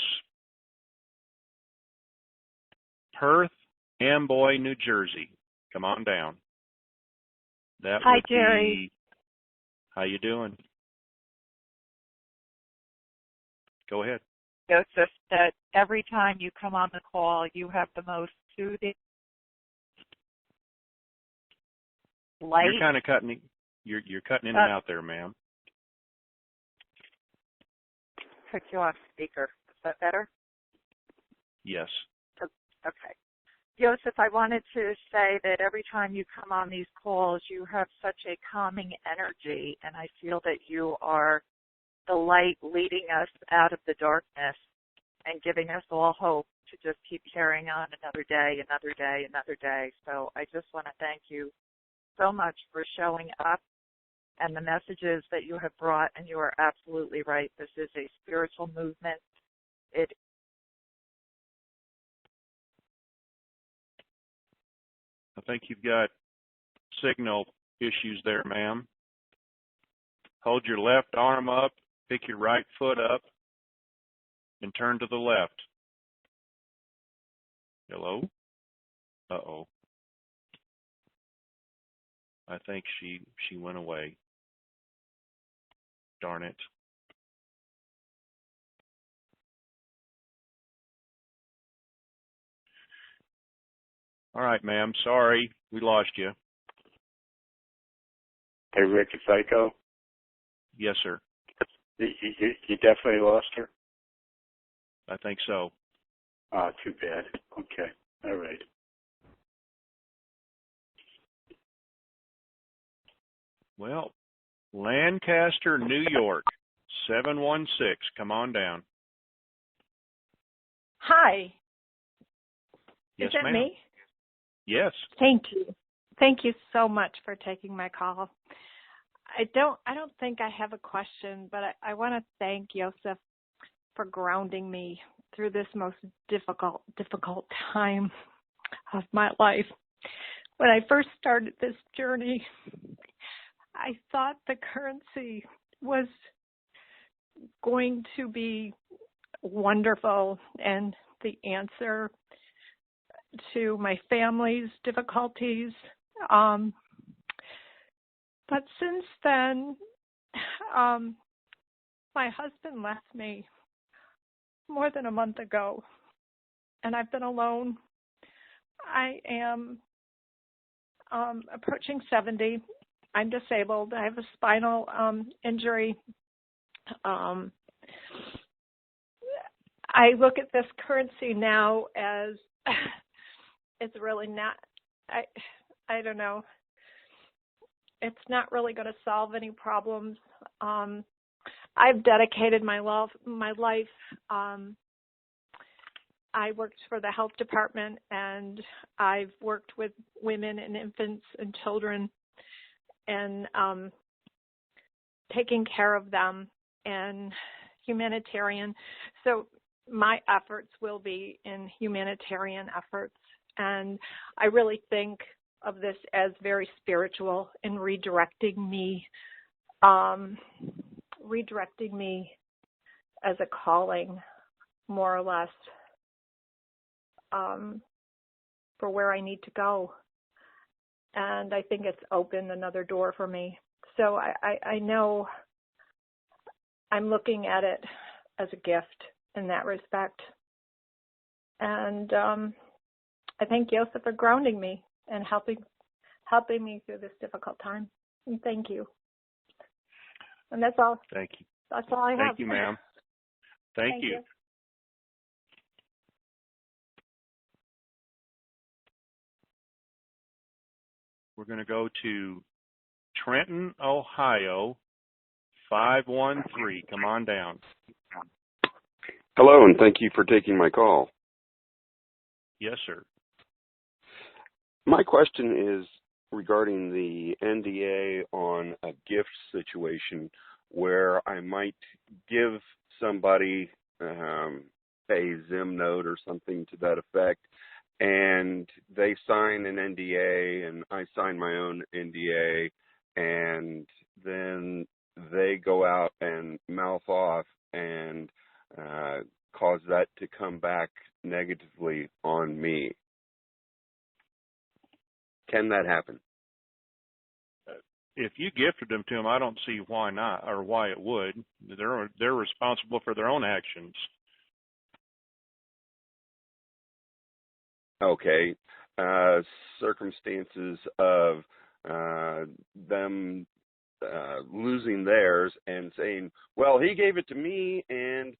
Perth, Amboy, New Jersey. Come on down. That Hi, would Jerry. Be, how you doing? Go ahead. Joseph, that every time you come on the call, you have the most soothing, light. You're kind of cutting. You're cutting in and out there, ma'am. Put you on speaker. Is that better? Yes. Okay. Joseph, I wanted to say that every time you come on these calls, you have such a calming energy, and I feel that you are the light leading us out of the darkness and giving us all hope to just keep carrying on another day, another day, another day. So I just want to thank you so much for showing up and the messages that you have brought, and you are absolutely right. This is a spiritual movement. I think you've got signal issues there, ma'am. Hold your left arm up, pick your right foot up, and turn to the left. Hello? Uh-oh. I think she went away. Darn it. All right, ma'am. Sorry, we lost you. Hey, Rick, it's Psycho. Yes, sir. You definitely lost her? I think so. Ah, too bad. Okay. All right. Well, Lancaster, New York, 716. Come on down. Hi. Yes, Is that ma'am. me? Yes. Thank you. Thank you so much for taking my call. I don't think I have a question, but I want to thank Joseph for grounding me through this most difficult time of my life. When I first started this journey, I thought the currency was going to be wonderful and the answer to my family's difficulties. But since then, my husband left me more than a month ago, and I've been alone. I am approaching 70. I'm disabled. I have a spinal injury. I look at this currency now as it's really not, I don't know. It's not really going to solve any problems. I've dedicated my life. I worked for the health department, and I've worked with women and infants and children, and taking care of them, and humanitarian. So my efforts will be in humanitarian efforts, and I really think of this as very spiritual and redirecting me as a calling, more or less, for where I need to go. And I think it's opened another door for me. So I know I'm looking at it as a gift in that respect. And I thank Joseph for grounding me and helping me through this difficult time. And thank you. And that's all. Thank you. That's all I have. Thank you, ma'am. Thank you. We're going to go to Trenton, Ohio, 513. Come on down. Hello, and thank you for taking my call. Yes, sir. My question is regarding the NDA on a gift situation where I might give somebody a Zim note or something to that effect, and they sign an NDA and I sign my own NDA, and then they go out and mouth off and cause that to come back negatively on me. Can that happen? If you gifted them to them, I don't see why not, or why it would. They're responsible for their own actions. Okay. Circumstances of them losing theirs and saying, well, he gave it to me and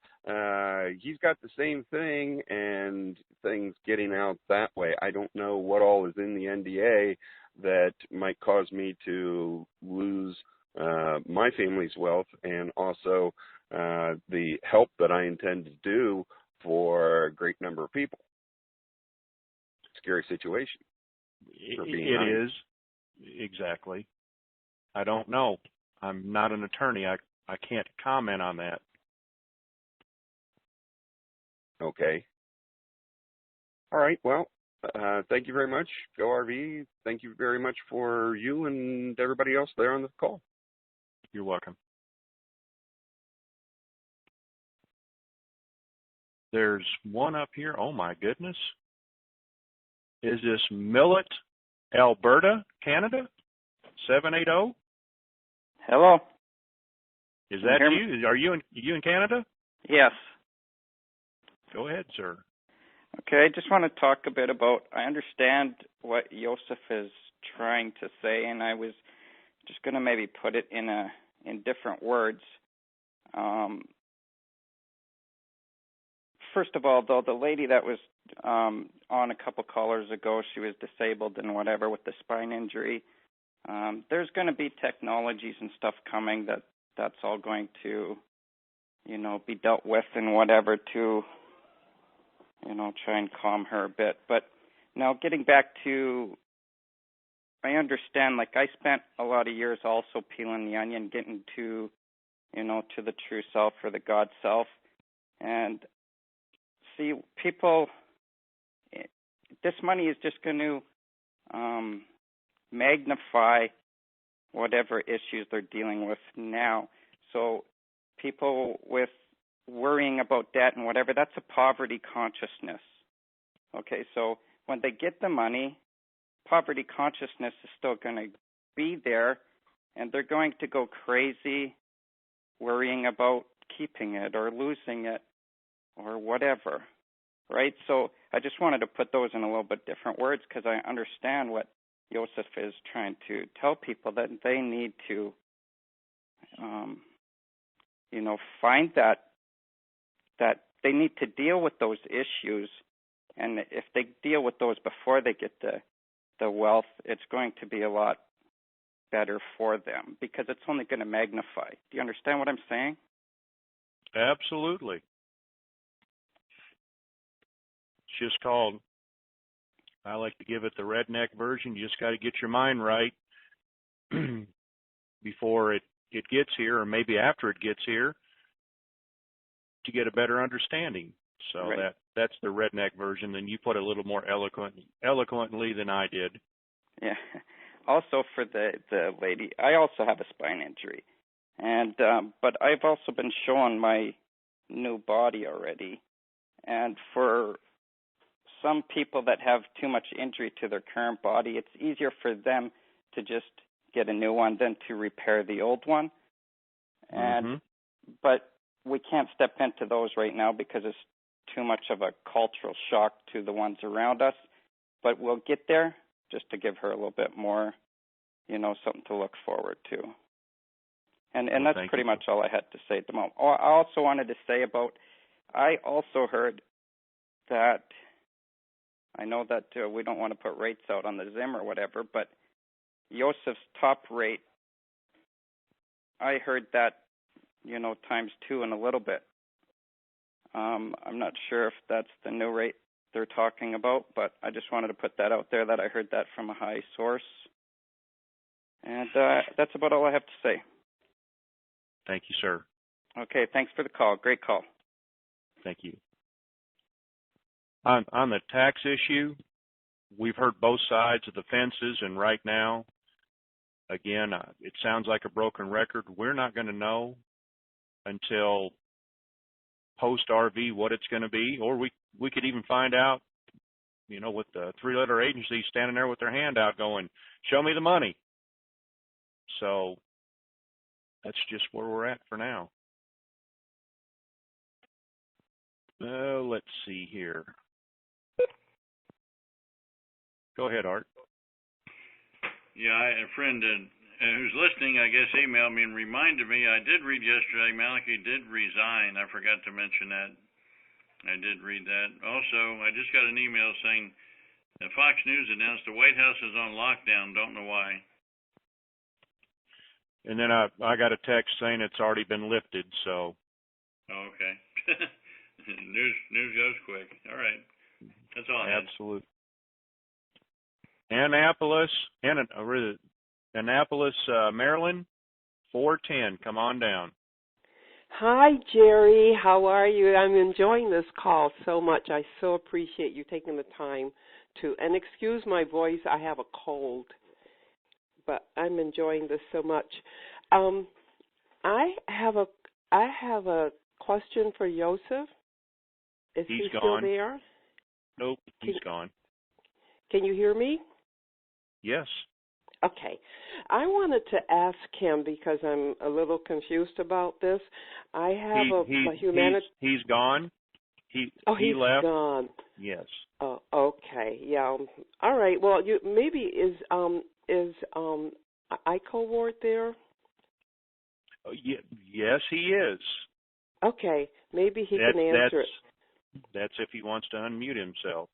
he's got the same thing, and things getting out that way. I don't know what all is in the NDA that might cause me to lose my family's wealth and also the help that I intend to do for a great number of people. Scary situation. It is. Exactly. I don't know. I'm not an attorney. I can't comment on that. Okay. All right. Well, thank you very much. Go RV. Thank you very much for you and everybody else there on the call. You're welcome. There's one up here. Oh, my goodness. Is this Millet, Alberta, Canada? 780? Hello. Is that you? Are you in Canada? Yes. Go ahead, sir. Okay, I just want to talk a bit about, I understand what Joseph is trying to say, and I was just going to maybe put it in different words. First of all, though, the lady that was on a couple callers ago, she was disabled and whatever with the spine injury. There's going to be technologies and stuff coming that's all going to, be dealt with and whatever to, try and calm her a bit. But now getting back to, I understand, like I spent a lot of years also peeling the onion, getting to, to the true self or the God self. And see, people, this money is just going to magnify whatever issues they're dealing with now. So people with worrying about debt and whatever, that's a poverty consciousness. Okay, so when they get the money, poverty consciousness is still going to be there, and they're going to go crazy worrying about keeping it or losing it or whatever, right? So I just wanted to put those in a little bit different words because I understand what Joseph is trying to tell people, that they need to, find that they need to deal with those issues, and if they deal with those before they get the wealth, it's going to be a lot better for them because it's only going to magnify. Do you understand what I'm saying? Absolutely. It's just called, I like to give it the redneck version. You just got to get your mind right before it gets here, or maybe after it gets here, to get a better understanding. So right. That's the redneck version. Then you put it a little more eloquently than I did. Yeah. Also for the lady, I also have a spine injury, and but I've also been shown my new body already, and for some people that have too much injury to their current body, it's easier for them to just get a new one than to repair the old one. And but we can't step into those right now because it's too much of a cultural shock to the ones around us. But we'll get there, just to give her a little bit more, something to look forward to. And that's pretty much all I had to say at the moment. I also wanted to say I also heard that, I know that we don't want to put rates out on the Zim or whatever, but Joseph's top rate, I heard that, times 2 and a little bit. I'm not sure if that's the new rate they're talking about, but I just wanted to put that out there, that I heard that from a high source. And that's about all I have to say. Thank you, sir. Okay, thanks for the call. Great call. Thank you. On the tax issue, we've heard both sides of the fences, and right now, again, it sounds like a broken record. We're not going to know until post-RV what it's going to be, or we could even find out, with the three-letter agency standing there with their hand out going, show me the money. So that's just where we're at for now. Let's see here. Go ahead, Art. Yeah, a friend who's listening, I guess, emailed me and reminded me. I did read yesterday, Malachi did resign. I forgot to mention that. I did read that. Also, I just got an email saying that Fox News announced the White House is on lockdown. Don't know why. And then I got a text saying it's already been lifted, so. Oh, okay. News goes quick. All right. That's all I had. Absolutely. Annapolis, Maryland, 410. Come on down. Hi, Jerry. How are you? I'm enjoying this call so much. I so appreciate you taking the time to, and excuse my voice, I have a cold, but I'm enjoying this so much. I have a question for Joseph. Is he still there? Nope, he's gone. Can you hear me? Yes. Okay. I wanted to ask him because I'm a little confused about this. I have He's gone? He he's left. gone. Yes. Oh, okay. Yeah. All right. Well, you maybe is Iko Ward there? Yes, he is. Okay. Maybe he can answer it. That's if he wants to unmute himself.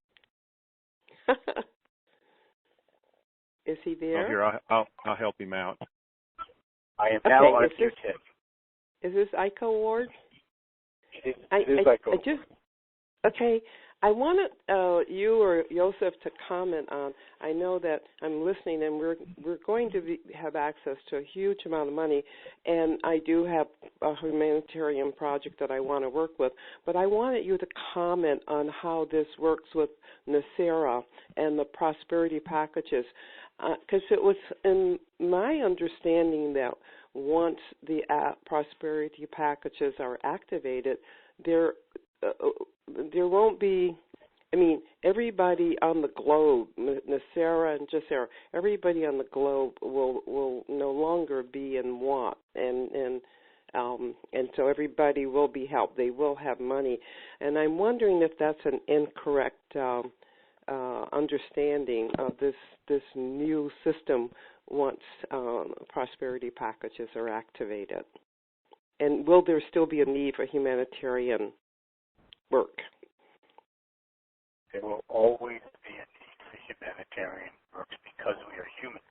Is he there? Oh, here, I'll help him out. I am now on mute. Is this Iko Ward? It is Iko. Okay. I want you or Joseph to comment on. I know that I'm listening, and we're going to have access to a huge amount of money, and I do have a humanitarian project that I want to work with. But I wanted you to comment on how this works with NESARA and the prosperity packages, because it was in my understanding that once the prosperity packages are activated, there won't be, I mean, everybody on the globe, NESARA and JSARA, everybody on the globe will no longer be in want, and so everybody will be helped. They will have money, and I'm wondering if that's an incorrect understanding of this new system once prosperity packages are activated, and will there still be a need for humanitarian work? There will always be a need for humanitarian work because we are human.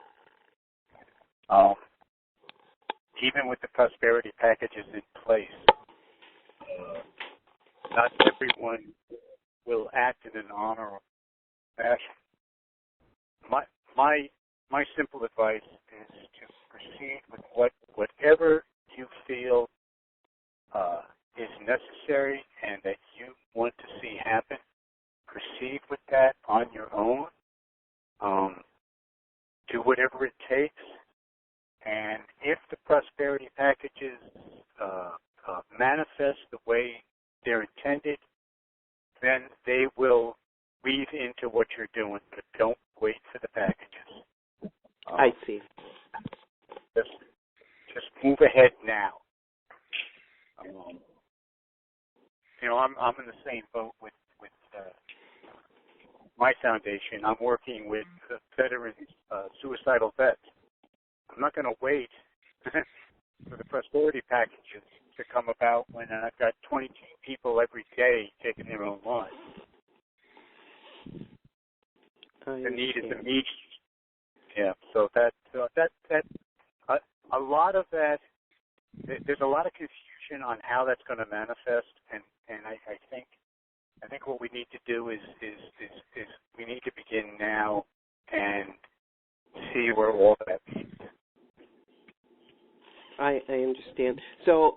Even with the prosperity packages in place, not everyone will act in an honorable fashion. My simple advice is to proceed with whatever you feel is necessary and that you want to see happen. Proceed with that on your own. Do whatever it takes. And if the prosperity packages manifest the way they're intended, then they will weave into what you're doing. But don't wait for the packages. I see. Just move ahead now. I'm in the same boat with my foundation. I'm working with veterans, suicidal vets. I'm not going to wait for the prosperity packages to come about when I've got 22 people every day taking their own lives. The need is immediate. Yeah. So that a lot of that. There's a lot of confusion on how that's going to manifest, and I think what we need to do is we need to begin now and see where all that leads. I understand. So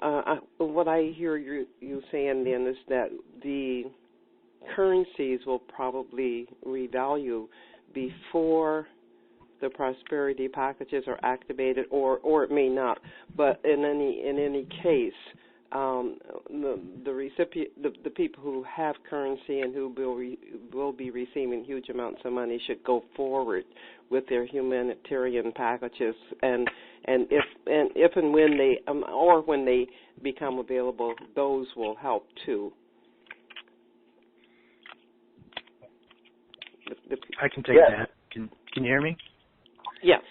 what I hear you saying then is that the currencies will probably revalue before the prosperity packages are activated, or it may not. But in any case, the recipient, the people who have currency and who will be receiving huge amounts of money should go forward with their humanitarian packages, and if and when they or when they become available, those will help too. I can take that. Can you hear me? Yes.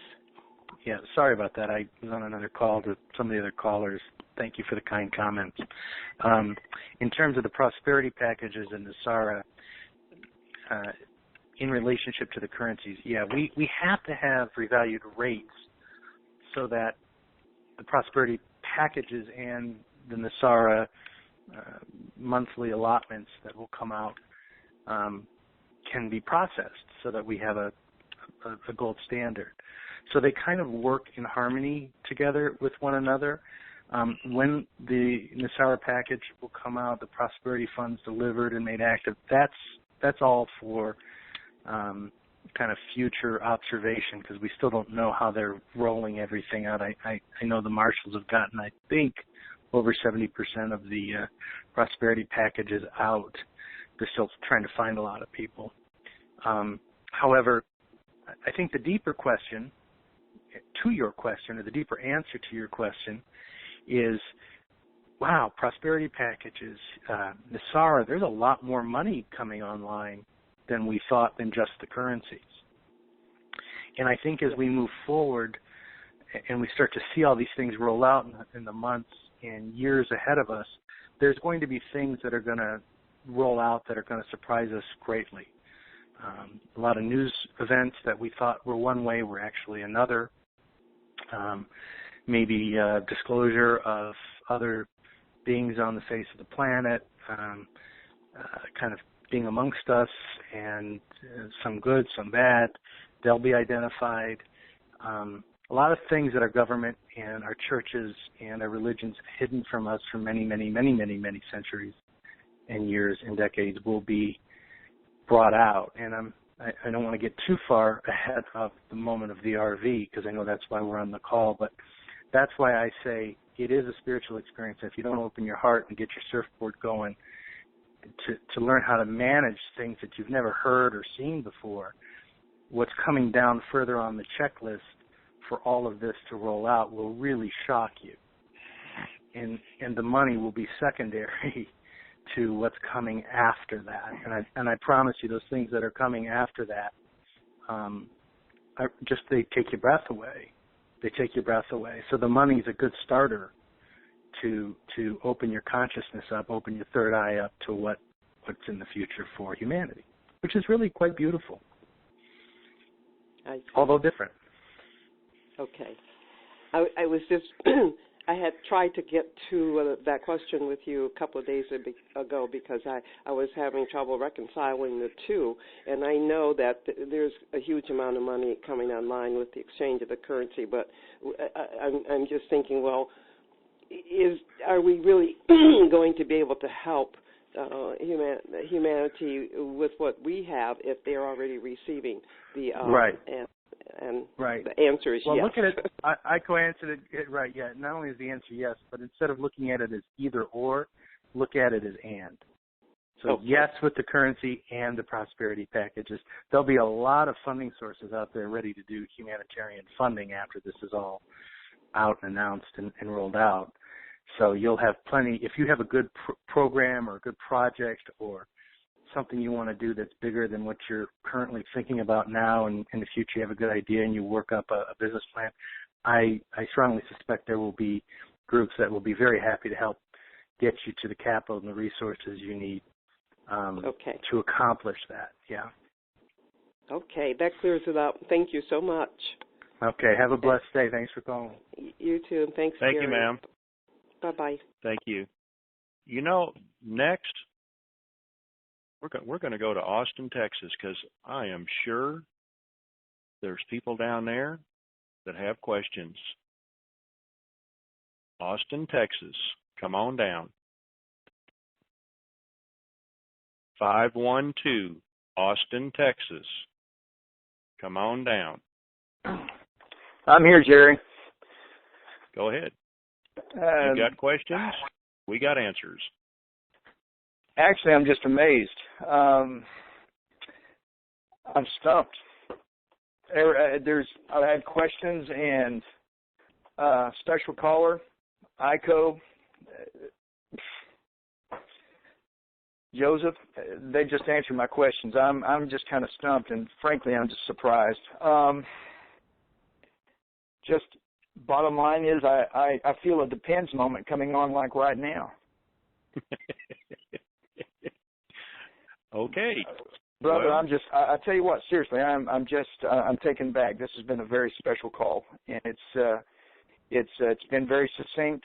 Yeah, sorry about that. I was on another call to some of the other callers. Thank you for the kind comments. In terms of the prosperity packages and the SARA, in relationship to the currencies, we have to have revalued rates so that the prosperity packages and the NESARA monthly allotments that will come out can be processed so that we have a gold standard. So they kind of work in harmony together with one another. When the NESARA package will come out, the prosperity funds delivered and made active, that's all for kind of future observation, because we still don't know how they're rolling everything out. I know the marshals have gotten, I think, over 70% of the prosperity packages out. They're still trying to find a lot of people. However, I think the deeper question to your question, or the deeper answer to your question, is wow, prosperity packages, Nisara, there's a lot more money coming online than we thought than just the currencies. And I think as we move forward and we start to see all these things roll out in the months and years ahead of us, there's going to be things that are going to roll out that are going to surprise us greatly. A lot of news events that we thought were one way were actually another. Maybe disclosure of other beings on the face of the planet, kind of being amongst us, and some good, some bad. They'll be identified. A lot of things that our government and our churches and our religions hidden from us for many, many, many, many, many centuries and years and decades will be brought out. And I don't want to get too far ahead of the moment of the RV, because I know that's why we're on the call, but that's why I say it is a spiritual experience. If you don't open your heart and get your surfboard going to learn how to manage things that you've never heard or seen before, what's coming down further on the checklist for all of this to roll out will really shock you. And the money will be secondary to what's coming after that. And I promise you, those things that are coming after that, they take your breath away. They take your breath away. So the money's a good starter to open your consciousness up, open your third eye up to what's in the future for humanity, which is really quite beautiful, although different. Okay. I was just, I had tried to get to that question with you a couple of days ago because I was having trouble reconciling the two. And I know that there's a huge amount of money coming online with the exchange of the currency, but I'm just thinking, well, are we really going to be able to help humanity with what we have if they're already receiving the right? And right. The answer is yes. yes. Well, look at it. Aiko answered it right. Yeah. Not only is the answer yes, but instead of looking at it as either or, look at it as and. So okay. Yes with the currency and the prosperity packages. There'll be a lot of funding sources out there ready to do humanitarian funding after this is all out and announced and rolled out. So you'll have plenty. If you have a good program or a good project or something you want to do that's bigger than what you're currently thinking about now, and in the future you have a good idea and you work up a business plan, I strongly suspect there will be groups that will be very happy to help get you to the capital and the resources you need to accomplish that. Yeah. Okay, that clears it up. Thank you so much. Okay, have a blessed day. Thanks for calling. You too, and thanks, Thank Gary. you, ma'am. Bye-bye. Thank you. You know, next, we're going to go to Austin, Texas, because I am sure there's people down there that have questions. Austin, Texas, come on down. 512, Austin, Texas. Come on down. I'm here, Jerry. Go ahead. You got questions? We got answers. Actually, I'm just amazed. I'm stumped. I've had questions, and special caller, Aiko, Joseph, they just answered my questions. I'm just kind of stumped, and frankly, I'm just surprised. Just bottom line is, I feel a depends moment coming on like right now. Okay, brother. Well, I tell you what, seriously, I'm taken back. This has been a very special call, and it's been very succinct,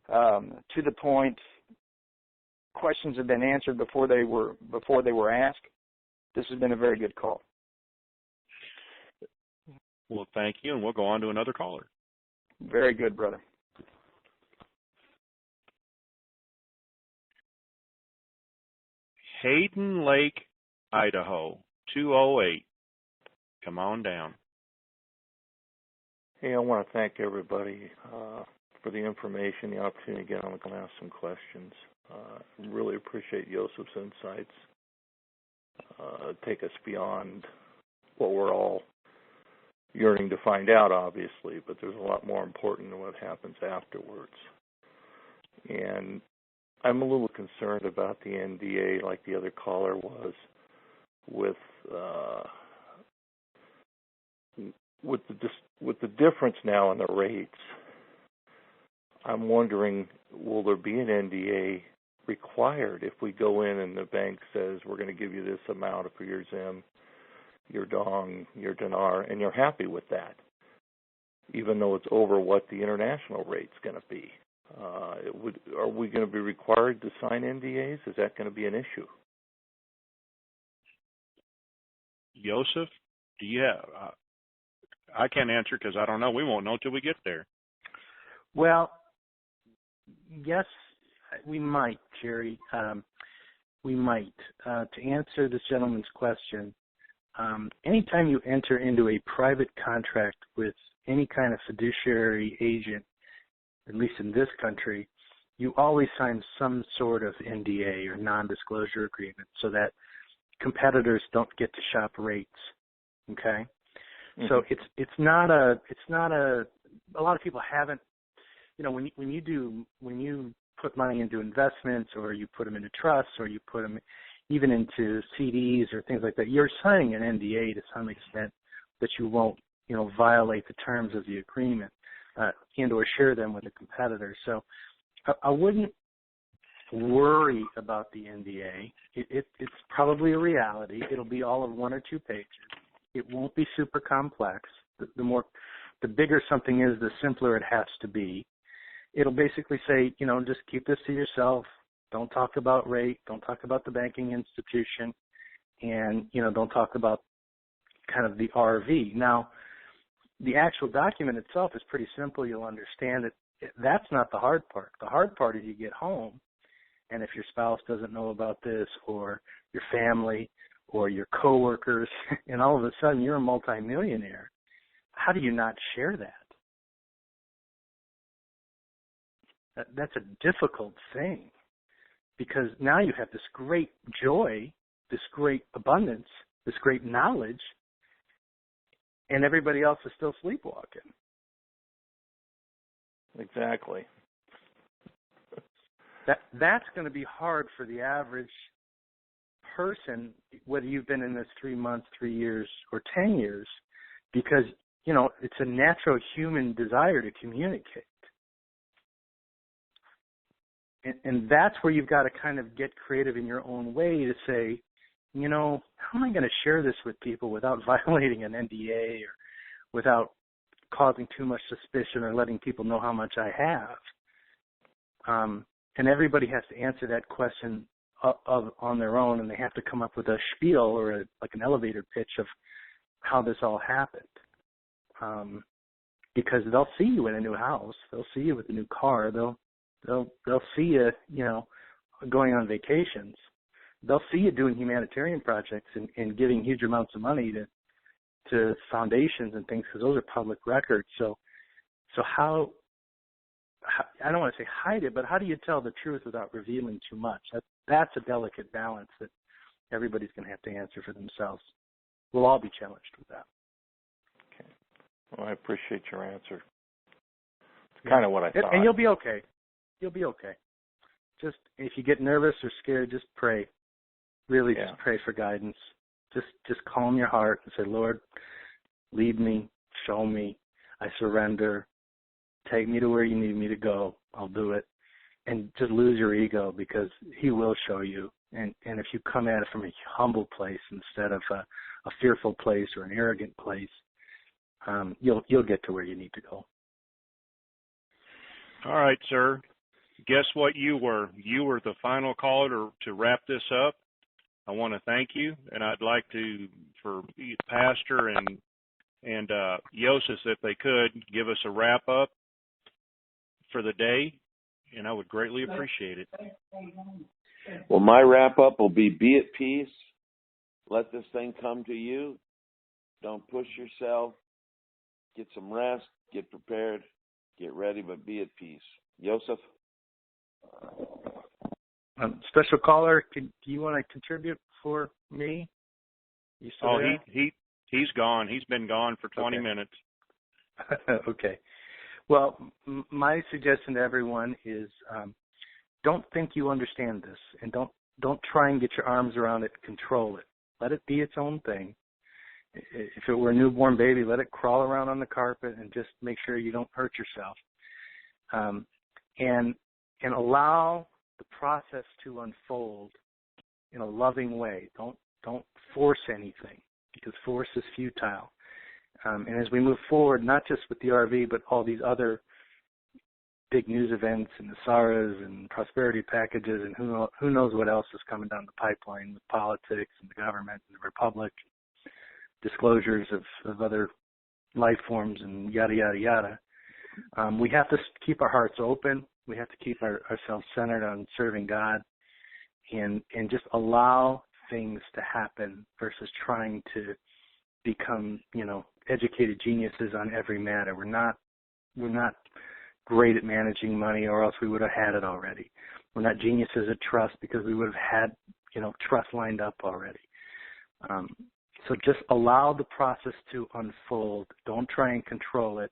to the point. Questions have been answered before they were asked. This has been a very good call. Well, thank you, and we'll go on to another caller. Very good, brother. Hayden Lake, Idaho, 208. Come on down. Hey, I want to thank everybody for the information, the opportunity to get on the call and ask some questions. Really appreciate Yosef's insights. Take us beyond what we're all yearning to find out, obviously, but there's a lot more important than what happens afterwards. And I'm a little concerned about the NDA, like the other caller was, with the difference now in the rates. I'm wondering, will there be an NDA required if we go in and the bank says we're going to give you this amount for your Zim, your Dong, your Dinar, and you're happy with that, even though it's over what the international rate's going to be? Are we going to be required to sign NDAs? Is that going to be an issue? Joseph, do you have? I can't answer because I don't know. We won't know till we get there. Well, yes, we might, Jerry. We might. To answer this gentleman's question, anytime you enter into a private contract with any kind of fiduciary agent, at least in this country, you always sign some sort of NDA or non-disclosure agreement so that competitors don't get to shop rates. Okay? Mm-hmm. So it's not a lot of people haven't, when you put money into investments, or you put them into trusts, or you put them even into CDs or things like that, you're signing an NDA to some extent that you won't, violate the terms of the agreement and or share them with a competitor. So I wouldn't worry about the NDA. It's probably a reality. It'll be all of 1 or 2 pages. It won't be super complex. The bigger something is, the simpler it has to be. It'll basically say, just keep this to yourself. Don't talk about rate. Don't talk about the banking institution. And, don't talk about kind of the RV. Now, the actual document itself is pretty simple. You'll understand it. That's not the hard part. The hard part is you get home, and if your spouse doesn't know about this, or your family, or your coworkers, and all of a sudden you're a multimillionaire, how do you not share that? That's a difficult thing, because now you have this great joy, this great abundance, this great knowledge, and everybody else is still sleepwalking. Exactly. That's going to be hard for the average person, whether you've been in this 3 months, 3 years, or 10 years, because, it's a natural human desire to communicate. And that's where you've got to kind of get creative in your own way to say, how am I going to share this with people without violating an NDA, or without causing too much suspicion or letting people know how much I have? And everybody has to answer that question on their own, and they have to come up with a spiel or like an elevator pitch of how this all happened. Because they'll see you in a new house, they'll see you with a new car, they'll see you, going on vacations. They'll see you doing humanitarian projects and giving huge amounts of money to foundations and things, because those are public records. So how, I don't want to say hide it, but how do you tell the truth without revealing too much? That's a delicate balance that everybody's going to have to answer for themselves. We'll all be challenged with that. Okay. Well, I appreciate your answer. It's kind of what I thought. And you'll be okay. You'll be okay. Just, if you get nervous or scared, just pray. Really, just pray for guidance. Just calm your heart and say, Lord, lead me, show me, I surrender, take me to where you need me to go, I'll do it. And just lose your ego, because he will show you. And if you come at it from a humble place instead of a fearful place or an arrogant place, you'll get to where you need to go. All right, sir. Guess what you were? You were the final caller to wrap this up. I want to thank you, and I'd like to, for Pastor and Joseph, if they could, give us a wrap-up for the day, and I would greatly appreciate it. Well, my wrap-up will be at peace. Let this thing come to you. Don't push yourself. Get some rest. Get prepared. Get ready, but be at peace. Joseph? Special caller, do you want to contribute for me? You still there? He's gone. He's been gone for 20 minutes. Okay. Well, my suggestion to everyone is don't think you understand this, and don't try and get your arms around it, control it. Let it be its own thing. If it were a newborn baby, let it crawl around on the carpet and just make sure you don't hurt yourself. And allow the process to unfold in a loving way. Don't force anything, because force is futile. And as we move forward, not just with the RV, but all these other big news events and the SARAs and prosperity packages and who knows what else is coming down the pipeline with politics and the government and the republic, disclosures of other life forms and yada, yada, yada. We have to keep our hearts open. We have to keep ourselves centered on serving God and just allow things to happen versus trying to become, educated geniuses on every matter. We're not great at managing money, or else we would have had it already. We're not geniuses at trust, because we would have had, trust lined up already. So just allow the process to unfold. Don't try and control it,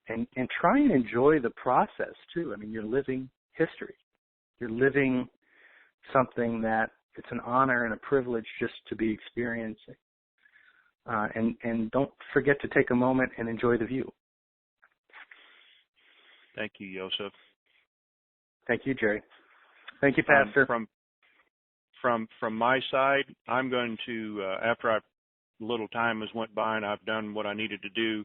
and try and enjoy the process too. I mean, you're living history. You're living something that it's an honor and a privilege just to be experiencing. And don't forget to take a moment and enjoy the view. Thank you, Joseph. Thank you, Jerry. Thank you, Pastor. From my side, I'm going to, after a little time has went by and I've done what I needed to do,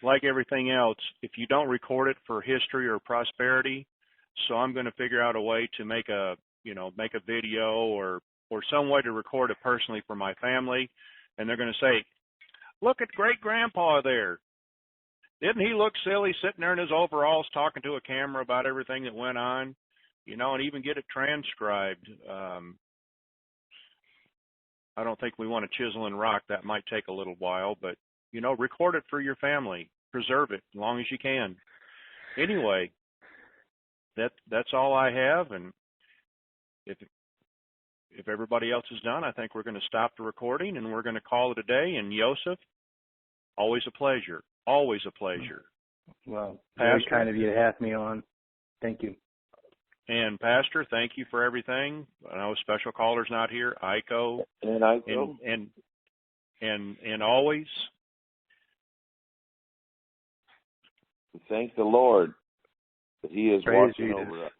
like everything else, if you don't record it for history or prosperity, so I'm going to figure out a way to make a video or some way to record it personally for my family, and they're going to say, "Look at great grandpa there. Didn't he look silly sitting there in his overalls talking to a camera about everything that went on?" And even get it transcribed. I don't think we want to chisel and rock. That might take a little while, but, record it for your family. Preserve it as long as you can. Anyway, that's all I have, and if everybody else is done, I think we're going to stop the recording, and we're going to call it a day. And Joseph, always a pleasure. Always a pleasure. Well, very kind of you to have me on. Thank you. And Pastor, thank you for everything. I know special caller's not here. Iko. And Iko. And always. Thank the Lord that He is Praise watching Jesus. over us.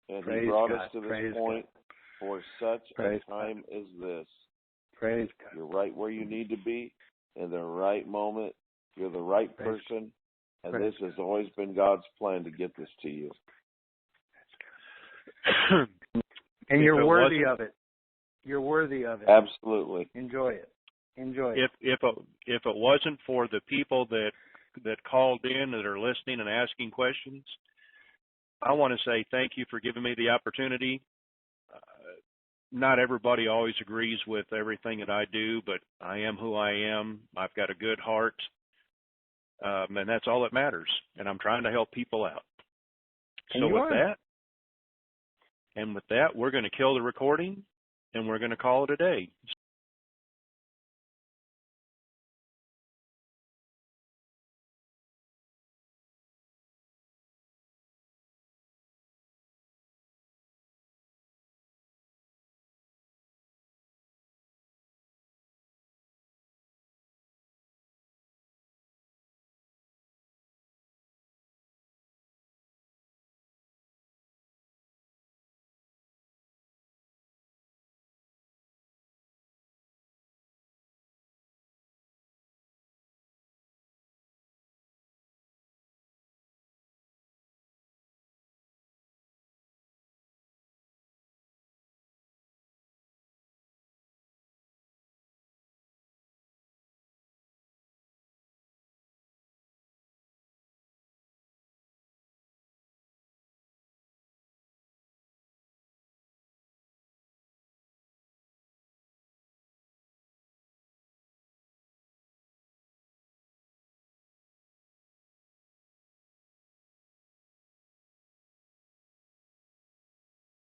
And Praise He brought God. us to this Praise point God. for such Praise a time as this. Praise God. You're right where you need to be in the right moment. You're the right person. And this has always been God's plan to get this to you. And you're worthy of it. You're worthy of it. Absolutely. Enjoy it. Enjoy it. If it wasn't for the people that called in, that are listening and asking questions, I want to say thank you for giving me the opportunity. Not everybody always agrees with everything that I do, but I am who I am. I've got a good heart, and that's all that matters. And I'm trying to help people out. And So with that, we're going to kill the recording, and we're going to call it a day.